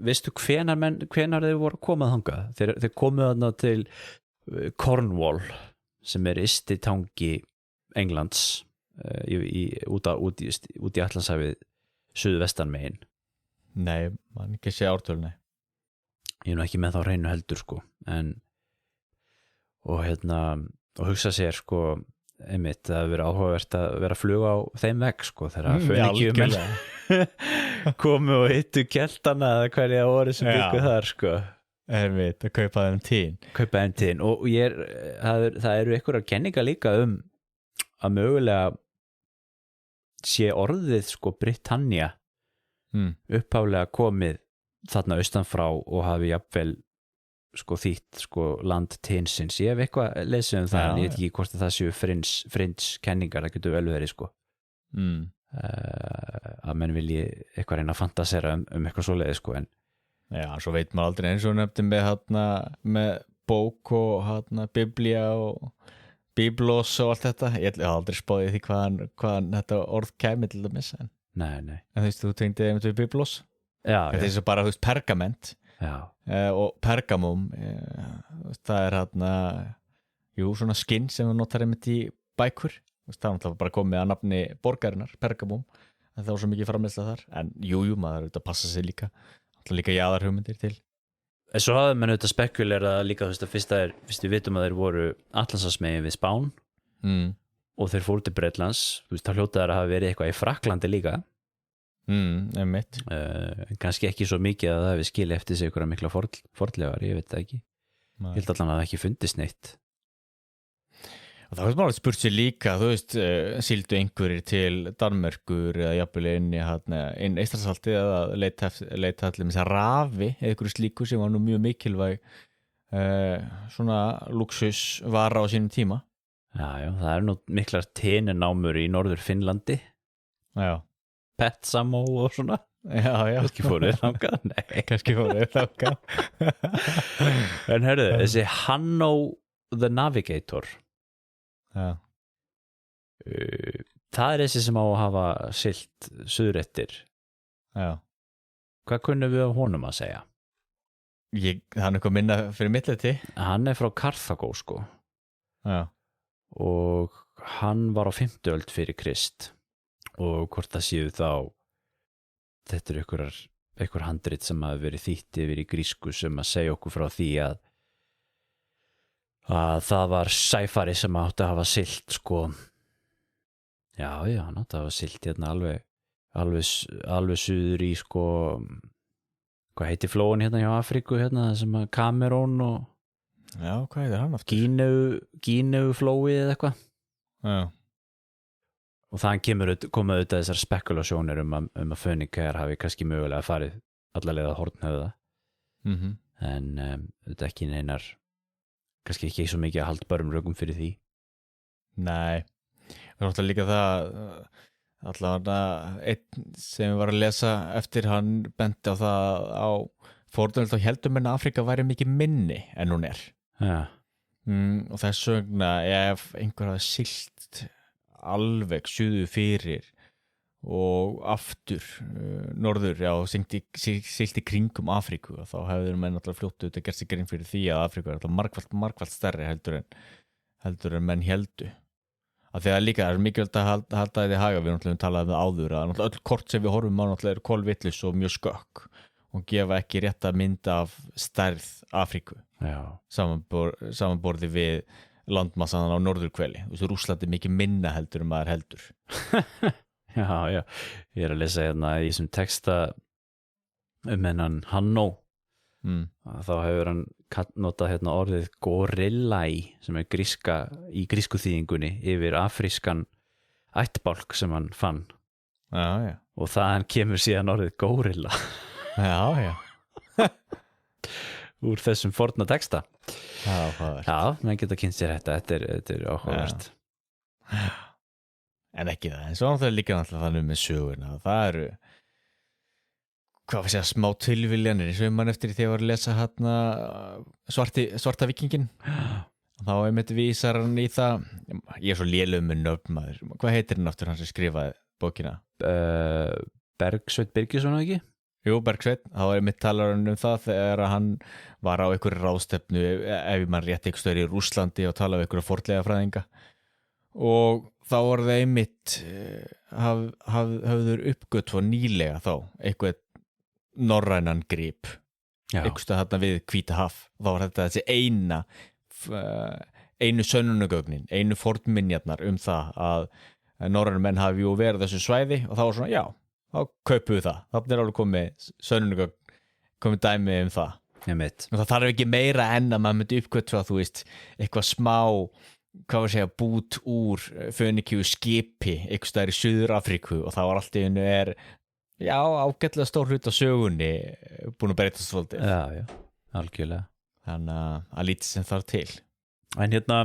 veistu hvenar þeir voru komað þangað þeir komuð þarna til Cornwall sem ysti tangi Englands út í Atlantshafið suðvestan megin Nei, mann ekki sé ártölu nei ég ekki með þá hreinu heldur sko og hugsa sér sko einmitt það hefur verið áhugavert að vera að fluga á þeim vegg sko þegar föningjum komu og hittu keltana eða hverja orði sem byggu þar sko einmitt að kaupa þeim tín og það eru einhverjar kenningar líka að mögulega sé orðið sko Britannia upphaflega komið þarna austan frá og hafi jafnvel sko þýtt sko land tinsins ég hef eitthvað lesið það en ég veit ekki hvort það séu frins kenningar það getur vel verið sko að menn vilji eitthvað reyna að fantasera eitthvað svoleiði sko en Já, svo veit maður aldrei eins og nefndi með bók og biblía og bíblós og allt þetta ég hef aldrei spáðið því hvaðan þetta orð kæmi til að missa Nei En þú veist, þú tengdi einmitt við bíblós þetta er svo bara, þú veist, pergament og pergamum það er svona skinn sem þú notar einmitt í bækur það er náttúrulega bara komið að nafni borgarinnar, pergamum en það var svo mikið framleiðsla þar en maður auðvitað passa sig líka jaðarhugmyndir til En svo hafði menn auðvitað spekulerað líka þú veist að fyrst við vitum að þeir voru Atlantshafsmegin við Spán og þeir fóru til Bretlands þú veist, þá hljóta þær að hafa verið eitthvað í Frakklandi líka einmitt kannski ekki svo mikið að það hefði skilið eftir sig einhverja mikla fornleifar, ég veit það ekki ég held allan að það ekki fundist neitt og það hefði maður spurt sér líka þú veist, síldu einhverjir til Danmerkur eða jafnvel inn Eystrasalti eða leita allir með þess að rafi eða einhverju slíku sem var nú mjög mikilvæg svona luxus vara á sínum tíma Já, það eru nú miklar teninámur í Norður Finnlandi Petsamo og svona kannski fóruð þangað Nei, kannski fóruð þangað En hörðu, þessi Hanno the Navigator það er þessi sem á að hafa siglt suðrættir Já. Hvað kunnum við á honum að segja? Hann eitthvað minna fyrir mitt leyti. Hann frá Karþagó sko Já. og hann var á 5. öld fyrir Krist og hvort það séu þá þetta einhver handrit sem hafi verið þýtt yfir í grísku sem að segja okkur frá því að það var sæfari sem átti að hafa siglt sko hann átti að hafa siglt hérna alveg suður í sko hvað heitir flóin hérna hjá Afríku hérna sem að Kamerún og Já, hvað heitir hann aftur? Gíneu flói eða eitthvað Já. og þann koma auðvitað þessar spekulasjónir að Fönikæjar hafi kannski mögulega farið allalega Hornhöfða en auðvitað ekki neinar kannski ekki svo mikið að halda börum rökum fyrir því. Nei, það er alltaf líka það allavega einn sem var að lesa eftir hann benti á það á fordæmilegt og heldum en Afrika væri mikið minni en hún Ja. Og þess vegna ef einhver hafi siglt alveg suðu fyrir og aftur norður, siglt í kringum Afríku og þá hefur menn alltaf fljótt auðvitað gert sig grein fyrir því að Afríku er alltaf margfalt stærri heldur en menn héldu. Af því að líka það er mikilvægt að halda því haga, við náttúrulega talaðum það áður að náttúrulega öll kort sem við horfum á náttúrulega eru kolvitlaus og mjög skökk og gefa ekki rétta mynd af stærð Afríku samanborði við landmassan á norðurhveli. Rússland er mikið minna heldur en maður heldur. Já, ég að lesa hérna í þessum texta hennan Hannó þá hefur hann notað hérna orðið gorillæ sem er í grísku þýðingunni yfir afrískan ættbálk sem hann fann Já. og þaðan kemur síðan orðið górilla Já. úr þessum forna texta. Já, menn geta kynnt sér þetta er áhugavert. En ekki það, en svo náttúrulega líka náttúrulega þannig með söguna, það eru hvað var að segja, smá tilviljanir eins og mann eftir því að ég var að lesa hérna svarta vikingin þá einmitt vísar hann í það ég svo lélegur með nöfn maður, hvað heitir hann aftur hann sem skrifaði bókina? Bergsveinn Birgisson ekki? Jú, Bergsveinn, þá einmitt talar hann það þegar hann var á einhverju ráðstefnu ef mann rétt einhver stöður í Rússlandi og talaði um einhverju fornleifafræðinga og þá var það einmitt hafður uppgöt for nýlega þá eitthvað norrænan grip einhvers staðar þarna við Hvítahaf þá var þetta þessi einu sönnunargögnin, einu fornminjarnar það að norrænir menn hafi jú verið þessu svæði og þá var svona, já, þá kaupum við það þarna alveg komið sönnunargögn komið dæmi það og það þarf ekki meira en að maður myndi uppgötva þú veist, eitthvað smá hvað var að segja, bút úr Fönikíu skipi einhvers staðar í Suður-Afríku og það var allt í einu ágætlega stór hlut á sögunni búin að breytast svolítið. Já, algjörlega. Þannig að lítið sem þarf til. En hérna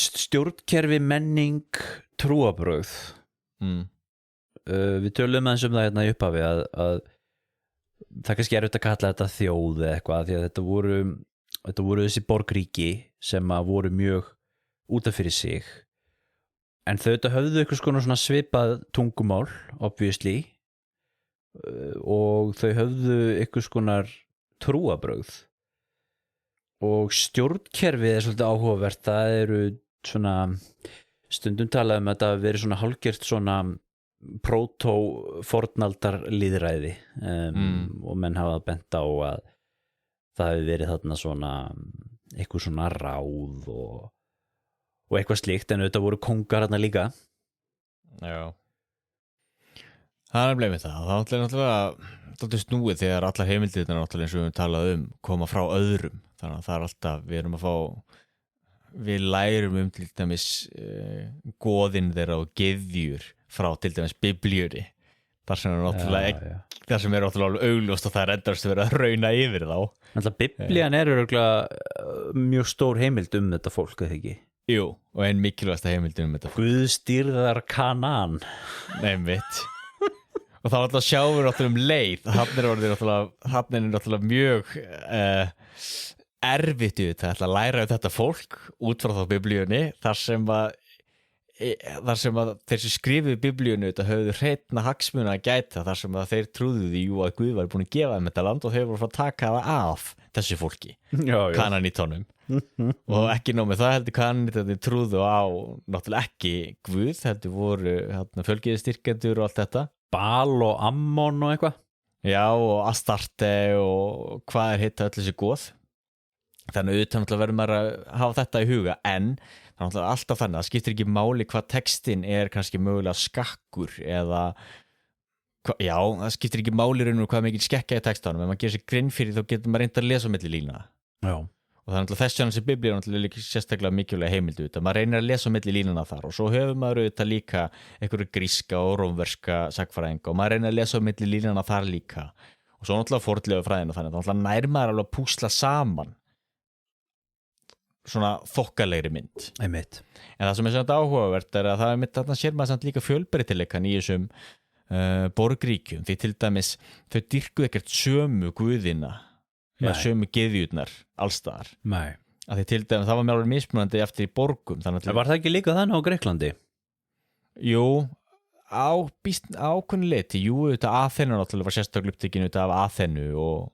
stjórnkerfi, menning, trúarbrögð við tölum aðeins það hérna í upphafi að það kannski erfitt að kalla þetta þjóð eða eitthvað því að þetta voru þessi borgríki sem að voru mjög útaf fyrir sig en þau höfðu eitthvað svona svipað tungumál obviously og þau höfðu eitthvað svona trúarbrögð og stjórnkerfið er svolítið áhugavert. Það eru svona stundum talað að þetta hafi verið svona hálfgert svona proto-fornaldar lýðræði og menn hafa bent á að það hefði verið þarna svona eitthvað svona ráð og eitthvað slíkt en auðvitað voru kongar þarna líka. Já. Það er bleimið það er náttúrulega snúið þegar allar heimildirnar náttúrulega eins og við talað koma frá öðrum þannig að það er alltaf, við lærum til dæmis goðin þeirra og gyðjur frá til dæmis biblíunni þar sem er náttúrulega augljóst og það er endast verið að rauna yfir þá. Náttúrulega biblían er örugglega mjög stór heimild þetta fólk, eða ekki? Jú, og ein mikilvægsta heimild þetta fólk. Guðstýrðar Kanaan. Einmitt. Og þá náttúrulega sjáum við náttúrulega leið hann er náttúrulega mjög erfitt að læra þetta fólk út frá þá biblíunni þar sem að þar sem að þeir sem skrifuðu biblíunu þetta höfðu hreitna hagsmuna að gæta þar sem að þeir trúðu því að Guð var búin að gefa þeim þetta land og þeir voru að fara að taka það af þessu fólki, Kananítonum og ekki nóg með það heldur Kananítonir trúðu á náttúrulega ekki Guð, heldur voru fjölgyðistyrkendur og allt þetta Bal og Ammon og eitthvað Já, og Astarte og hvað hitta öll þessi goð þannig auðvitað náttúrulega verður maður að hafa þetta í huga en það er náttúrulega alltaf þannig það skiptir ekki máli hvað textin er kannski mögulega skakkur eða já, það skiptir ekki máli raun og hvað mikið skekka í textanum ef maður gerir sér grinn fyrir þá getur maður reynda að lesa á milli lína Já. og það er náttúrulega þess vegna sem Biblíu er náttúrulega líka sérstaklega mikilvæg heimildu þetta maður reynir að lesa á milli línana þar og svo hefur maður auðvitað líka einhverju gríska og rómverska sagfræðinga og maður reynir að lesa á milli línana þar líka og svo náttúrulega fornlegu fræðina þannig að náttúrulega nær maður alveg að púsla saman svona þokkalegri mynd Einmitt. en það sem er svona áhugavert er að það er mitt þarna sér maður samt líka fjölbreytileikann í þessum borgríkjum því til dæmis þau dýrkuðu ekkert sömu guðina eða sömu gyðjurnar allstaðar að því til dæmis það var mjög mismunandi eftir í borgum var það ekki líka þannig á Greiklandi? Jú ákunni leiti þetta Aþenu náttúrulega var sérstaklega upptekinu af Aþenu og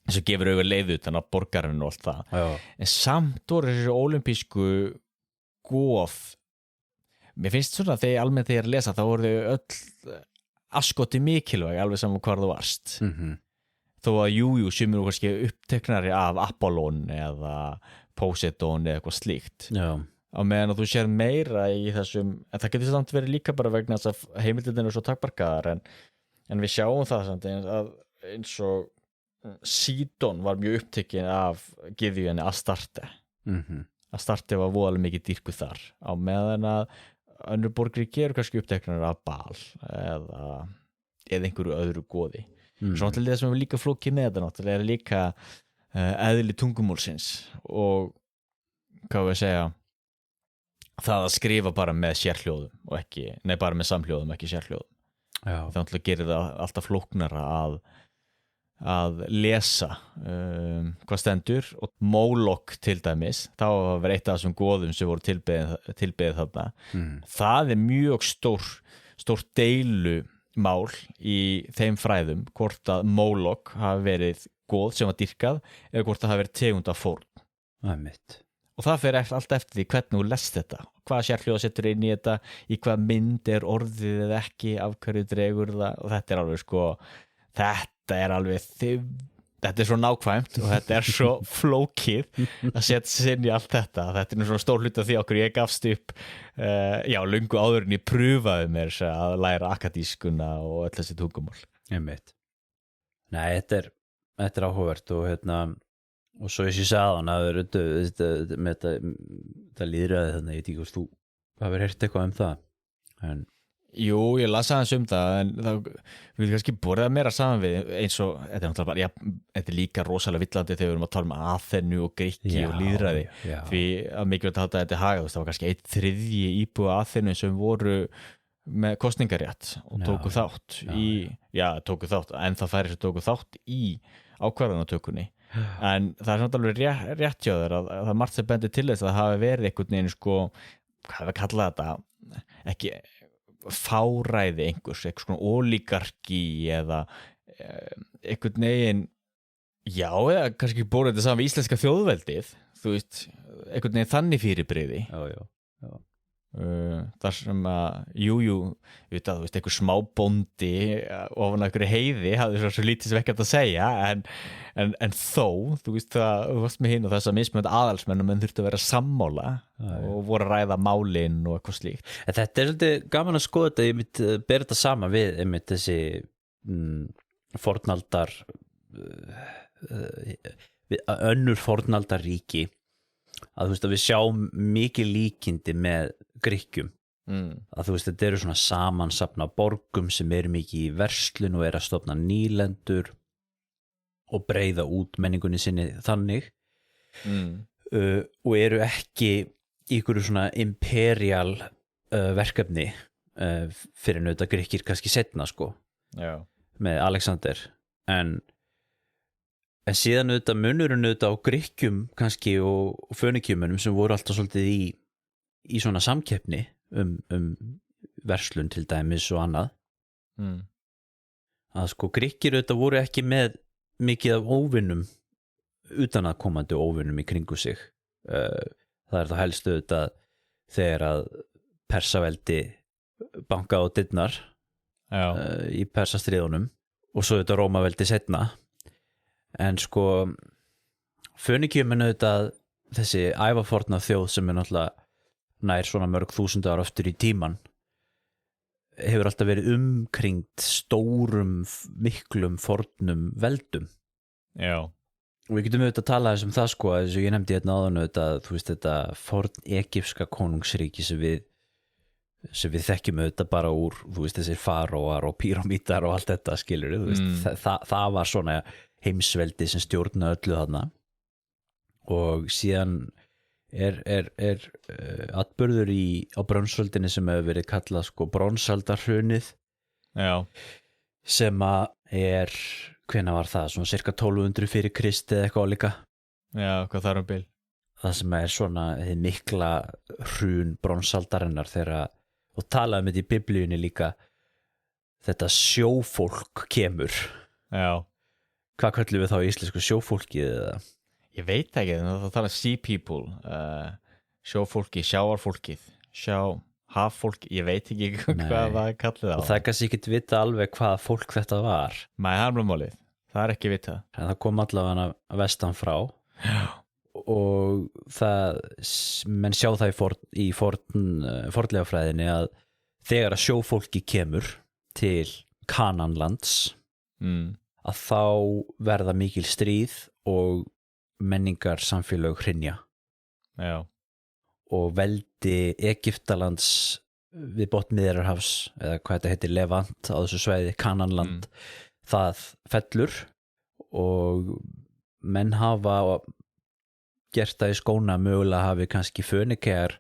eins og gefur auðvitað leiðu þannig að borgarinn og allt það en samt voru þessi ólympísku goð mér finnst svona að almennt þegar ég lesa þá voru þau öll askoti mikilvæg alveg saman hvar þú varst þó að jújú sumir kannski uppteknari af Apollon eða Poseidon eða eitthvað slíkt á meðan að þú sér meira í þessum en það getur samt verið líka bara vegna þess að heimildin svo takmarkaðar en við sjáum það samt að eins og Sídon var mjög upptekinn af gyðjunni Astarte Astarte var voðalega mikið dýrkuð þar á meðan að önnur borgríki eru kannski uppteknar af Bal eða einhverju öðru goði svo náttúrulega það sem er líka flókið með þetta náttúrulega er líka eðli tungumálsins og hvað við segja það að skrifa bara með sérhljóðum og ekki, bara með samhljóðum ekki sérhljóðum það náttúrulega gerir það alltaf flóknara að lesa hvað stendur og Mólok til dæmis þá var eitt af þessum goðum sem voru tilbeðið þarna það er mjög stór deilumál í þeim fræðum hvort að Mólok hafi verið goð sem var dýrkað eða hvort það hafi verið tegund af fórn og það fer allt eftir því hvernig þú lest þetta hvað sérhljóð setur inn í þetta í hvað mynd er orðið eða ekki af hverju dregur það og þetta er alveg þetta er alveg þetta er svo nákvæmt og þetta er svo flókið að setja sig inn í allt þetta er svona stór hluti af því okkur ég gafst upp löngu áður en ég prufaði mér að læra akadískuna og öll þessi tungumál Nei, þetta er áhugavert og svo ég sagði hann að þetta líðræði þannig ég veit ekki hvort þú hafir heyrt eitthvað það en Jú, ég las aðeins það en það vil kannski borða meira saman við eins og, þetta er náttúrulega bara þetta er líka rosalega villandi þegar við erum að tala um Aþenu og Grikki og lýðræði því að mikilvægt að halda þetta haga það var kannski 1/3 íbúa Aþenu sem voru með kosningarétt og tóku þátt tóku þátt en það færi sem tóku þátt í ákvarðanatökunni en það er náttúrulega rétt hjá þér að það er margt sem bendir til þess að það hafi verið einhvern veginn hvað er að kalla þetta ekki fáræði einhvers svona ólígarki eða einhvern veginn eða kannski búið þetta saman við íslenska þjóðveldið þú veist, einhvern veginn þannig fyrirbrigði þar sem að þú veist, einhver smábóndi ofan einhverju heiði hafði svo lítið sem ekkert að segja en þó, þú veist það þú varst með hinn og þess að mismunandi aðalsmenn menn þurftu að vera sammála og voru að ræða málin og eitthvað slíkt Þetta er svolítið gaman að skoða þetta ég mitt ber þetta sama við þessi fornaldar önnur fornaldarríki að þú veist að við sjáum mikið líkindi með Grikkjum að þú veist þetta eru svona samansafna borgum sem eru mikið í verslun og eru að stofna nýlendur og breiða út menningunni sinni þannig og eru ekki í ykkur svona imperial verkefni fyrir nauta Grikkir kannski setna með Alexander en síðan auðvitað munurinn auðvitað á Grikkjum kannski og Fönikíumunum sem voru alltaf svolítið í svona samkeppni verslun til dæmis og annað mm. að sko Grikkir auðvitað voru ekki með mikið af óvinnum utanaðkomandi óvinnum í kringu sig það þá helst auðvitað þegar að Persaveldi bankaði á dyrnar í Persastríðunum og svo auðvitað Rómaveldi seinna en sko Fönikíumenn auðvitað þessi ævaforna þjóð sem náttúrulega nær svona mörg þúsund ára aftur í tíman hefur alltaf verið umkringt stórum, miklum fornum veldum. Já. Og við getum auðvitað að tala þess það sko, þess að ég nefndi hérna áðan auðvitað, þú veist þetta forn egypska konungsríki sem við þekkjum auðvitað bara úr, þú veist þessir faróar og píramítar og allt þetta skilur, þú veist, það var svona heimsveldi sem stjórna öllu þarna og síðan er atburður á bronsöldinni sem hefur verið kallað sko bronsaldarhrunið sem að hvenær var það? Svona cirka 1200 fyrir Kristi eða eitthvað álíka. Já, hvað þar bil? Það sem er svona hið mikla hrun bronsaldarinnar þegar, og talaði með í biblíunni líka, þetta sjófólk kemur. Já. Hvað kallum við þá í íslensku sjófólkið eða? Ég veit ekki, það tala sea people, sjófólki, sjáarfólkið, haffólk, ég veit ekki hvað það kallið á. Og það kannski ekki vita alveg hvað fólk þetta var. Nei, harmumálið, það er ekki vitað. En það kom allavega vestan frá. Já. Og menn sjá það í fornleifafræðinni að þegar að sjófólki kemur til Kananlands að þá verða mikil stríð og menningar samfélög hrynja. Já. Og veldi Egyptalands við botn Miðjarðarhafs eða hvað þetta heitir Levant á þessu svæði, Kananland, það fellur og menn hafa gert það í skóna mögulega hafi kannski Fönikíar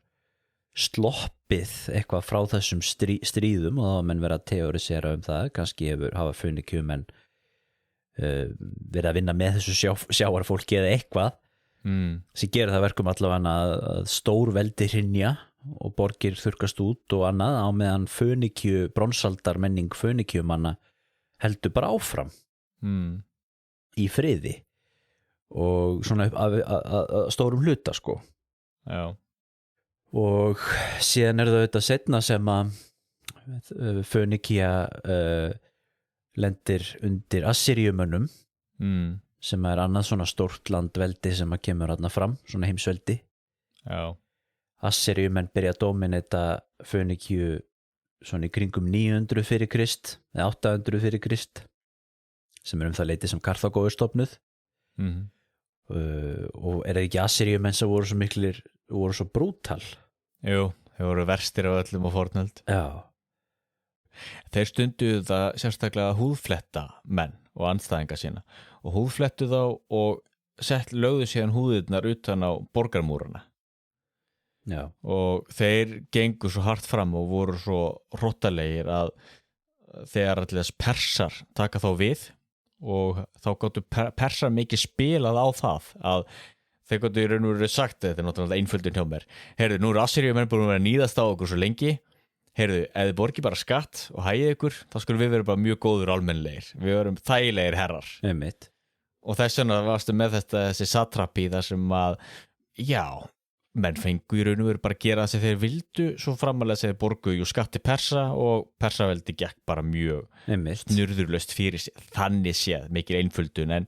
sloppið eitthvað frá þessum stríðum og þá menn verið að teorisera það, kannski hafa Fönikíumenn verið að vinna með þessu sjávarfólki eða eitthvað sem gerir það verkum allavega að stór veldi hrynja og borgir þurrkast út og annað á meðan bronsaldar menning Fönikíumanna heldur bara áfram í friði og svona að stórum hluta sko. Já. Og síðan það auðvitað seinna sem að Fönikía lendir undir Assyriumönnum sem annað svona stórt landveldi sem að kemur þarna fram, svona heimsveldi. Já. Assyriumenn byrja að dominita Fönikíu svona í kringum 900 fyrir Krist eða 800 fyrir Krist sem það leiti sem Karþagó stofnuð og það ekki Assyriumenn sem voru svo miklir, voru svo brútal? Jú, þeir voru verstir af öllum á fornöld. Já. Þeir stunduðu það sérstaklega húðfletta menn og andstæðinga sína og húðflettu þá og lögðu síðan húðirnar utan á borgarmúrana. Já. Og þeir gengu svo hart fram og voru svo hrottalegir að þegar allir persar taka þá við og þá gáttu persar mikið spilað á það að þeir gáttu í raun og veru sagt, þetta náttúrulega einföldun hjá mér, heyrðu, nú Assyriumenn búin að vera að níðast á okkur svo lengi, heyrðu, ef þið borgið bara skatt og hægið ykkur, þá skulum við vera bara mjög góður almennlegir, við verum þægilegir herrar. Einmitt. Og þess vegna varstu með þessi satrapi þar sem að, já, menn fengu í raun og veru bara að gera það sem þeir vildu, svo framalega sem þeir borguðu skatti persa og persaveldi gekk bara mjög snurðurlaust fyrir sér, þannig séð, mikil einföldun, en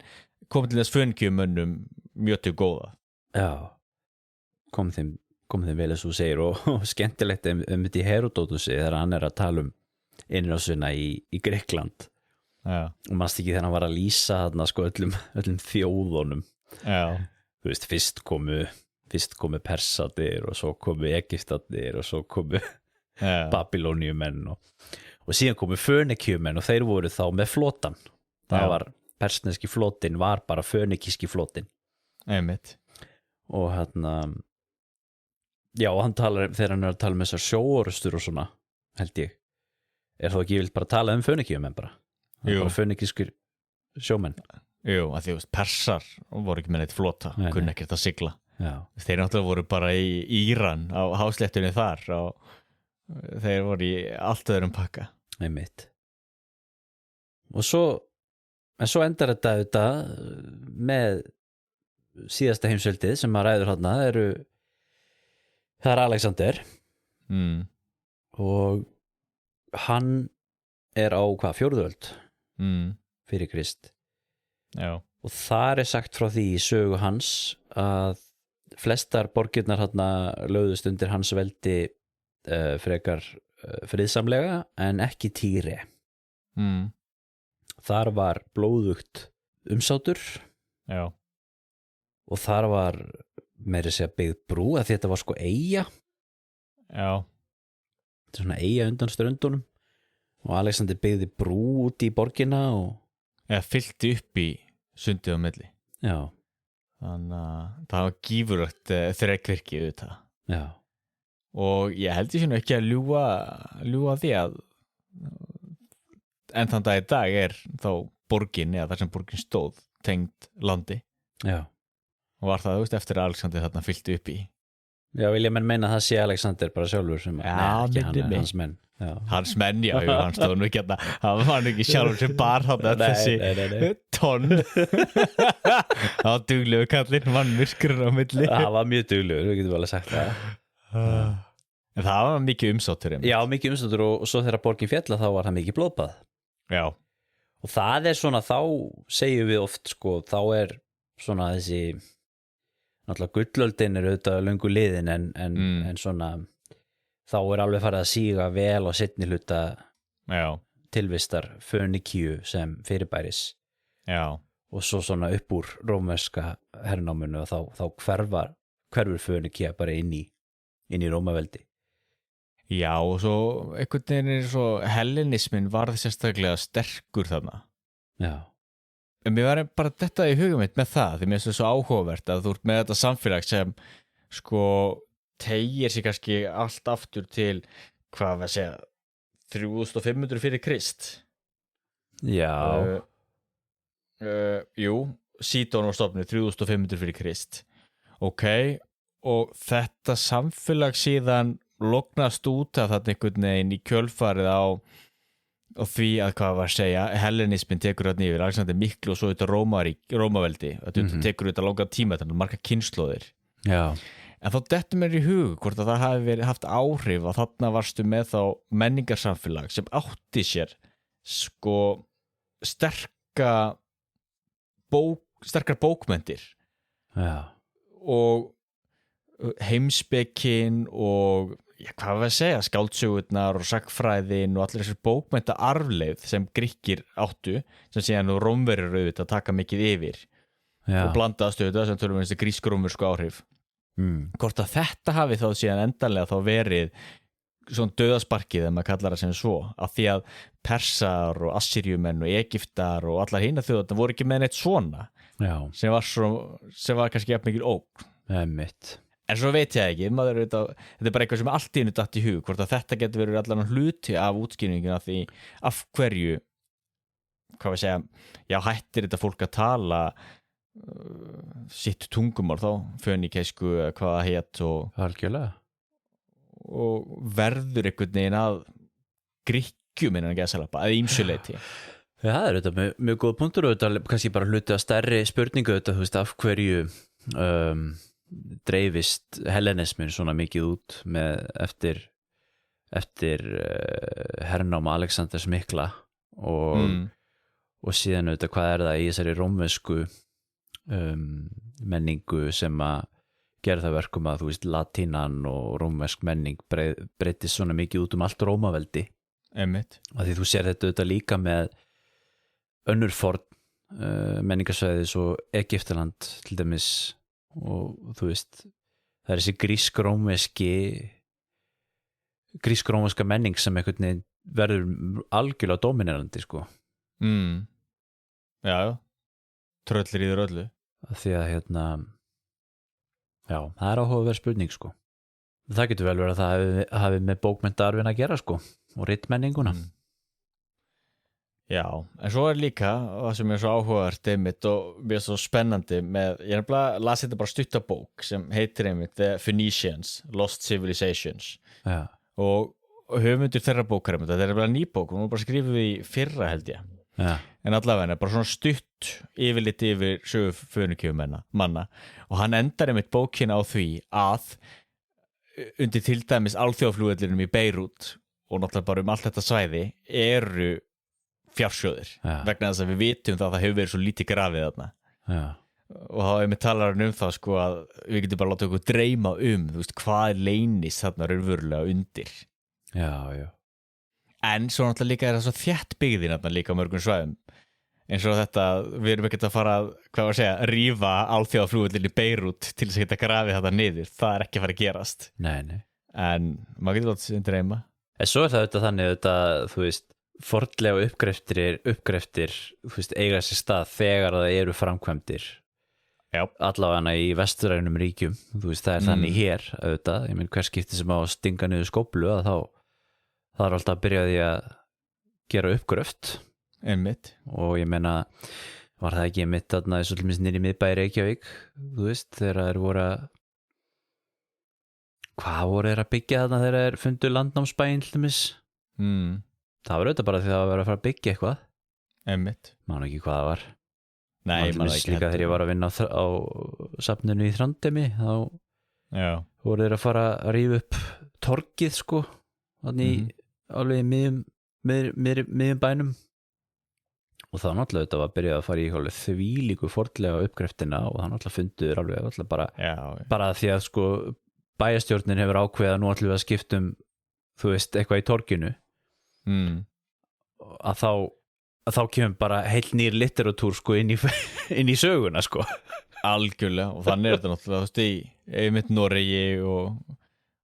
kom til þess Fönikíumönnum mjög til góða. Já, kom þeim vel eins og þú segir og skemmtilegt þetta í Heródótusi þegar hann að tala innrásina í Grikkland. Já. Og manst ekki þegar hann var að lýsa þarna sko öllum þjóðunum. Já. Þú veist, fyrst komu Persadir og svo komu Egyptadir og svo komu Babyloniumenn og síðan komu Fönikíumenn og þeir voru þá með flotan. Það var persneski flotin var bara fönikíski flotin. Einmitt. Og já, hann talar, þegar hann að tala með þessar sjóorustur og svona, held ég, þá ekki vilt bara tala Fönikíumenn bara? Jú. Bara fönikískir sjómenn. Jú, að því persar voru ekki með neitt flota, kunni ekkert að sigla. Já. Þeir náttúrulega voru bara í Íran á hásléttunni þar þeir voru í allt öðrum pakka. Einmitt. Og svo endar þetta með síðasta heimsveldið sem að ræður þarna það Alexander og hann er á fjórðu öld fyrir Krist. Já. Og þar sagt frá því í sögu hans að flestar borgirnar þarna lögðust undir hans veldi frekar friðsamlega en ekki Týre. Þar var blóðugt umsátur. Já. Og þar var meira að segja byggð brú að þetta var sko eyja. Já. Þetta svona eyja undan ströndunum og Alexander byggði brú út í borgina og eða fyllti upp í sundið á milli. Já. Þannig að það var gífurlegt þrekvirki auðvitað. Já. Og ég held ég ekki að ljúga því að en þann dag í dag er þá borgin eða þar sem borgin stóð tengd landi. Já. Og var það, eftir að Alexander þarna fyllti upp í. Já, vilja menn meina að það sé Alexander bara sjálfur sem, ekki hann, hans menn. Já. Hans menn, já, hann stóð nú ekki hérna, hann var ekki sjálfur sem bar hann þessi tonn. Það var duglegu kallinn, mann myrkur á milli. Það var mjög duglegur, við getum alveg sagt það. En það var mikið umsáttur. Já, mikið umsáttur og svo þegar borgin félla þá var það mikið blóðbað. Já. Og það svona, þá segjum við oft, sko, þá svona þessi náttúrulega gullöldin auðvitað löngu liðin en svona þá alveg farið að síga vel á seinni hluta tilvistar Fönikíu sem fyrirbæris. Já. Og svo svona upp úr rómverska hernáminu og þá hverfur Fönikía bara inn í Rómaveldi. Já, og svo einhvern veginn svo hellenismin varð sérstaklega sterkur þarna. Já. En mér var bara þetta í hugum mitt með það, því mér finnst það svo áhugavert að þú ert með þetta samfélag sem sko teygir sig kannski allt aftur til, hvað við að segja, 3500 fyrir Krist. Já. Jú, Sídon var stofnuð 3500 fyrir Krist. Ok, og þetta samfélag síðan lognast út af þetta einhvern veginn í kjölfarið og því að hvað var að segja hellenismin tekur þetta yfir, Alexander miklu og svo þetta Rómaveldi, þetta tekur þetta langa tíma, þannig marga kynslóðir. Já. En þá dettur mér í hug hvort að það hafi haft áhrif að þarna varstu með þá menningarsamfélag sem átti sér sko sterkar bókmenntir. Já. Og heimspekin og hvað var að segja, skáldsögurnar og sagnfræðin og allir þessar bókmennta arfleifð sem Grikkir áttu sem síðan og Rómverjar auðvitað taka mikið yfir. Já. Og blandaðast auðvitað sem tölum við þessi grísk-rómversku áhrif. Hvort að þetta hafi þá síðan endanlega þá verið svona döðasparkið ef maður kallar það sem svo, af því að Persar og Assyrjumenn og Egyptar og allar hina þjóðarnar voru ekki með neitt svona. Já. sem var kannski jafn mikil ógn. Einmitt. En svo veit ég ekki, þetta er bara eitthvað sem allt í einu datt í hug, hvort að þetta getur verið allan hluti af útskýringuna því af hverju, hvað við segja, já hættir þetta fólk að tala sitt tungumál þá, fönikísku eða hvað það hét og verður einhvern veginn að Grikkjum innan gæsalappa, að ýmsuleyti. Já, það þetta mjög góð punktur og þetta kannski bara hluti að stærri spurningu þetta, þú veist, af hverju dreifist hellenismin svona mikið út með eftir hernáma Alexanders mikla og síðan auðvitað hvað það í þessari rómversku menningu sem að gera það verkum að þú veist latínan og rómversk menning breytist svona mikið út allt Rómaveldi. Einmitt. Af því þú sér þetta auðvitað líka með önnur forn menningarsvæðis og Egyptaland til dæmis og þú veist það þessi grísk-rómverska menning sem einhvern veginn verður algjörlega dominerandi sko. Já, tröllir í þér öllu. Því að já, það áhugaverð spurning sko. Það getur vel verið að það hafi með bókmenntarfin að gera sko og ritmenninguna. Já, en svo líka það sem svo áhugavert einmitt og mér svo spennandi með, ég las þetta bara stuttabók sem heitir einmitt The Phoenicians, Lost Civilizations. Já. Og höfundur þeirra bókar þetta er bara ný bók, hún var bara skrifuð í fyrra held ég, en allavega bara svona stutt yfirlit yfir sögu fönikjöfumanna og hann endar einmitt bókina á því að undir til dæmis alþjóðaflugvellinum í Beirút og náttúrulega bara allt þetta svæði eru fjársjóðir vegna þess að við vitum það hefur verið svo lítið grafið þarna og þá einmitt talar hann það sko að við getum bara látið okkur dreyma þú veist, hvað leynist þarna raunverulega undir en svo náttúrulega líka það svo þétt byggðin þarna líka á mörgum svæðum eins og þetta, við erum ekkert að fara að rífa alþjóðaflugvöllin í Beirút til þess að geta grafið þetta niður það er ekki að fara að gerast nei. En maður getur látið sem dreyma en svo það þetta þannig þú veist, fornlega uppgreftir þú veist, eiga sér stað þegar það eru framkvæmdir allavega í vestrænum ríkjum þú veist, það er þannig hér auðvitað, ég meina hver skipti sem á að stinga niður skóplu að þá það er alltaf að byrja því að gera uppgröft einmitt og ég meina var það ekki einmitt þarna svolítið minnst nýri miðbæri Reykjavík þú veist þegar þeir voru að hvað voru þeir að byggja þarna þegar þeir fundu landnámsbæinn til dæmis það var auðvitað bara því að það var að fara að byggja eitthvað einmitt man ekki hvað það var nei, man ekki líka þegar ég var að vinna á safninu í Þrandemi þá voru þeir að fara að rífa upp torgið sko þannig alveg í miðjum bænum og þá náttúrulega þetta var að byrja að fara í þvílíku fornlega uppgreftina og það náttúrulega fundur alveg bara því að sko bæjarstjórnin hefur ákveðið að nú ætlum við að skiptum þú veist eitthvað í torginu að þá kemur bara heill nýr litteratúr sko inn í söguna sko algjörlega og þannig er þetta náttúrulega þú veist í einmitt Noregi og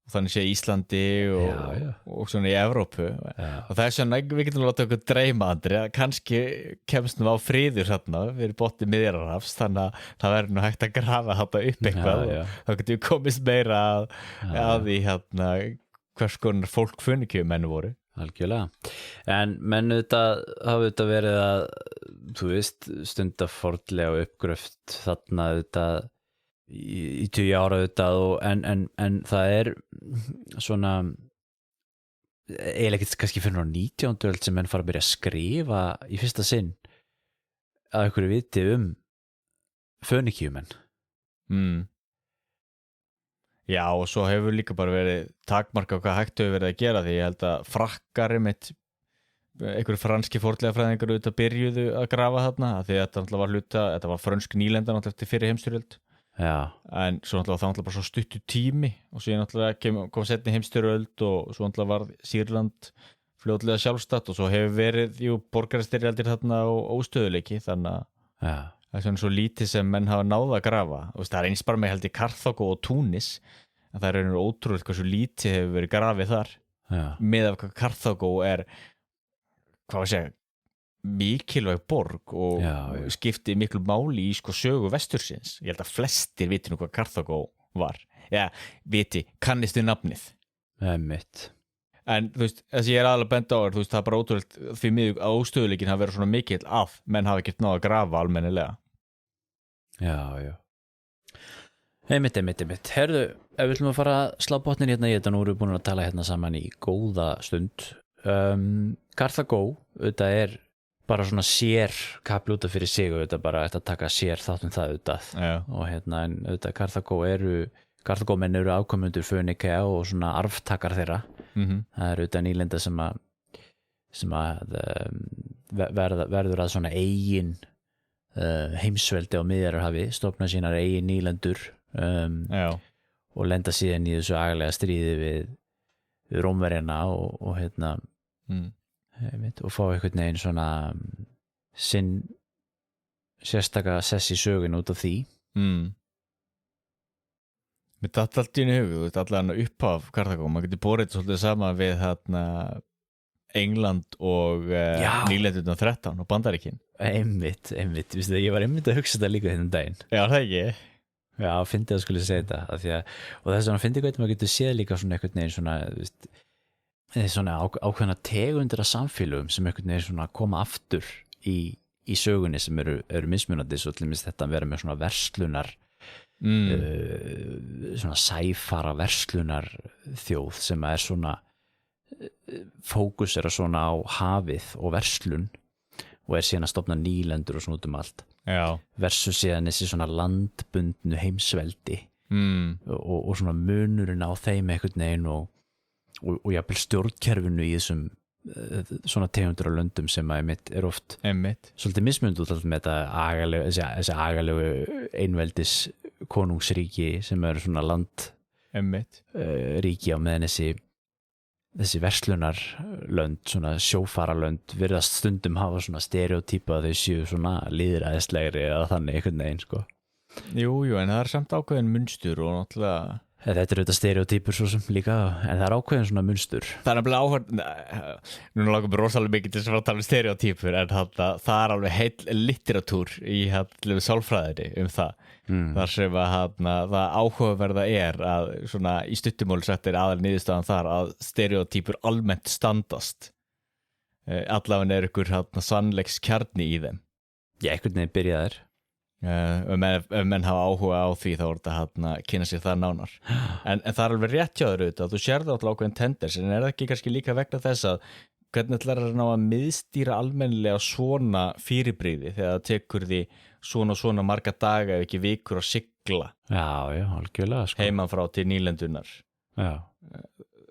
þannig sé Íslandi og svona í Evrópu og það er svona, við getum látið okkur dreyma Andri, að kannski kemst nú á friður hérna, við erum bóttið Miðjarðarhafs þannig að það verður nú hægt að grafa þetta upp eitthvað og þá getum við komist meira að því hérna hvers konar fólk fönikjöfumenn voru algjörlega, en menn hafa þetta verið að þú veist, stundafordlega uppgröft þarna þetta í 20 ára auðvitað en það er svona eiginlega ekki kannski fyrir 19. öld sem menn fara að byrja að skrifa í fyrsta sinn að einhverju viti fönikjöfumenn Já og svo hefur líka bara verið takmarka hvað hægt hefur verið að gera því ég held að frakkar einhverju franski fornleifafræðingar auðvitað byrjuðu að grafa þarna því þetta var frönsk nýlenda náttúrulega eftir fyrri heimsstyrjöld en svo náttúrulega það náttúrulega bara svo stuttu tími og svo náttúrulega kom setni heimsstyrjöld og svo náttúrulega var Sýrland fljótlega sjálfstætt og svo hefur verið borgarastyrjaldir þarna og óstöðuleiki þannig að það er svona svo lítið sem menn hafa náð að grafa og það er eins bara með held í Karþagó og Túnis en það er ótrúlega hversu lítið hefur verið grafið þar með af hvað Karþagó er hvað að segja mikilvæg borg og skipti miklu máli í sko sögu vestursins ég held að flestir viti nú hvað Karþagó var kannistu nafnið mitt en þú veist, þess að ég er aðalega bent á þú veist, það er bara ótrúlega því miður að óstöðuleikin hafa verið svona mikill að menn hafa ekkert náð að grafa almennilega einmitt herðu, ef við ætlum að fara að slá botnin hérna í þetta nú erum við búin að tala hérna saman í góða stund Karþagó, þetta er bara svona sér kapl út af fyrir sig og þetta bara að taka sér þáttum það auðvitað og hérna en auðvitað Karþagómenn eru afkomendur Fönikja og svona arftakar þeirra það eru auðvitað nýlenda sem að verður að svona eigin heimsveldi á Miðjarðarhafi stofna sínar eigin nýlendur og lenda síðan í þessu agalega stríði við Rómverjana og hérna og fá einhvern veginn svona sinn sérstaka sess í sögun út af því Mér datt allt í einu hug, þú veist, allan upphaf Karþagó, maður getur borið svolítið saman við hérna England og nýlendurinn 13 og Bandaríkin einmitt, vistu, ég var einmitt að hugsa þetta líka þennan daginn það ekki fyndi að skulle segja þetta og þess vegna fyndi hvað maður getur séð líka svona einhvern veginn svona svona ákveðna tegundir af samfélögum sem einhvern veginn svona koma aftur í sögunni sem eru mismunandi svo til dæmis þetta að vera með svona verslunar svona sæfara verslunar þjóð sem er svona fókusera svona á hafið og verslun og síðan að stofna nýlendur og svona út allt versus síðan þessi svona landbundnu heimsveldi og svona munurinn á þeim einhvern veginn og jafnvel stjórnkerfinu í þessum svona tegundur á löndum sem að er oft svolítið mismunandi út með þetta þessi agalegu einveldis konungsríki sem eru svona landríki á meðan þessi verslunarlönd, svona sjófaralönd virðast stundum hafa svona stereotypa að þau séu svona lýðræðislegri eða þannig einhvern veginn sko. Jú, en það samt ákveðin munstur og náttúrulega Þetta eru þetta stereotypur svo sem líka en það ákveðin svona munstur. Það nefnilega áhverð núna langar mér rosalega mikið til þess að tala stereotypur en það alveg heil litteratúr í sálfræðinni það þar sem að það áhugaverða að svona í stuttumóli sagt aðal niðurstaðan þar að stereotypur almennt standast allavega ykkur sannleiks kjarni í þeim. Já, einhvern veginn byrjaðir ef menn hafa áhuga á því þá þetta kynna sér það nánar en það alveg rétt hjá þér auðvitað þú sér það alltaf ákveðin tenders en það ekki kannski líka vegna þess að hvernig ætlar að ná að miðstýra almennilega svona fyrirbrigði þegar það tekur því svona marga daga ef ekki vikur að sigla algjörlega sko. Heiman frá til nýlendunar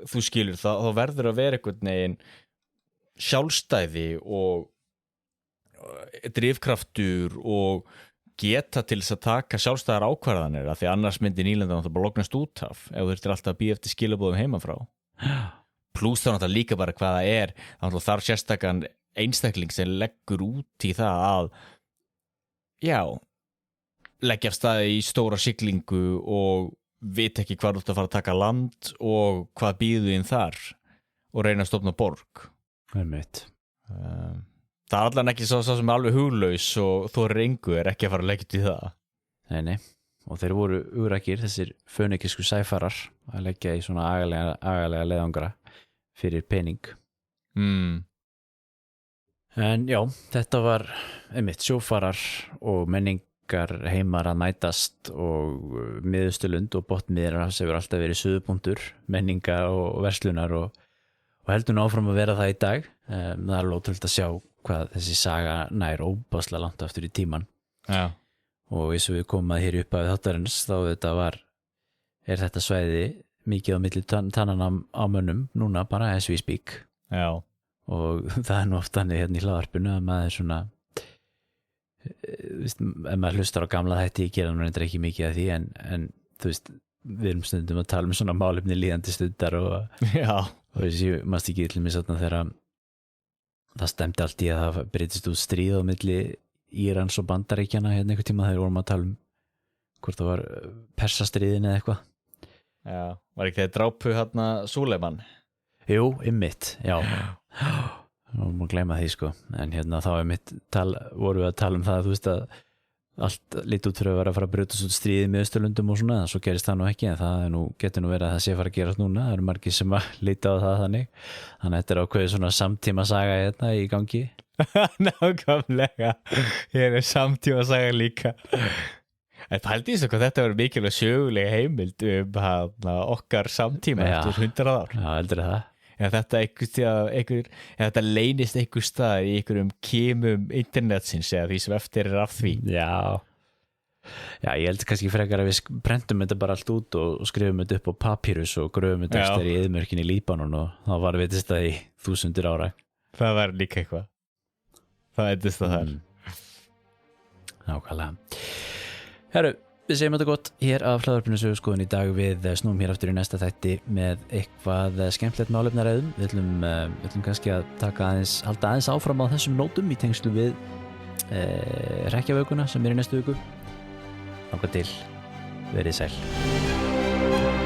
þú skilur þá verður að vera einhvern veginn sjálfstæði og drifkraftur og geta til þess að taka sjálfstæðar ákvarðanir af því annars myndi nýlendan bara lognast út af ef þú þurftir alltaf að býja eftir skilabóðum heiman frá pluss þá náttúrulega líka bara hvað það þá þarf sérstakann einstakling sem leggur út í það að leggja af staði í stóra siglingu og veit ekki hvað þú ert að fara að taka land og hvað býðu inn þar og reyna að stofna borg það allan ekki svo sem alveg huglaus og þú rengu ekki að fara að leggja út í það Nei, og þeir voru úrækir þessir fönekísku sæfarar að leggja í svona agalega leiðangra fyrir pening En já, þetta var sjófarar og menningar heimar að mætast og miðausturlund og botnmiðrar sem hefur alltaf verið suðupunktur menninga og verslunar og heldur nú áfram að vera það í dag það er ótrúlegt að sjá hvað þessi saga nær óbáslega langt aftur í tíman og eins og við komum að hér upp af þáttarins þá þetta svæði mikið á milli tannana á mönnum núna bara as we speak og það nú oft þannig hérna í hlaðvarpinu að maður svona ef maður hlustar á gamla þætti gera nú reyndar ekki mikið af því en þú veist, við erum stundum að tala um svona málefni líðandi stundar og þessi mást ekki til mig svona þegar það stemdi allt í að það breytist út stríð á milli Írans og Bandaríkjana hérna einhvern tíma þegar vorum að tala hvort það var Persastríðin eða eitthvað var ekki þeir drápu hérna Súleiman Jú, einmitt, nú má gleyma því sko en hérna þá vorum við að tala um það þú veist að allt lítið út fyrir að vera að fara að brjótast út stríðið með Austurlöndum og svona, svo gerist það nú ekki en það getur nú verið að það sé að fara að gerast núna það eru margir sem að líta á það þannig að þetta ákveðið svona samtíma saga hérna í gangi Nákvæmlega, hér samtíma saga líka en pældi því hvað þetta verður mikilvæg sögulega heimild okkar samtíma eftir 100 ár heldur það þetta þetta leynist einhver stað í einhverjum kímum internetsins eða því sem eftir af því Já, ég held kannski frekar að við prentum þetta bara allt út og skrifum þetta upp á papírus og gröfum þetta eftir í eyðimörkinni í Líbanon og þá var vitist það í 1000 ára Það var líka eitthvað það eitist það þar Nákvæmlega Herru, við segjum þetta gott hér af hlaðvarpinu söguskoðun í dag við snúum hér aftur í næsta þætti með eitthvað skemmtilegt málefnaræðum við ætlum kannski að halda aðeins áfram á þessum nótum í tengslu við hrekkjavökuna sem í næstu viku þangað til, verið sæl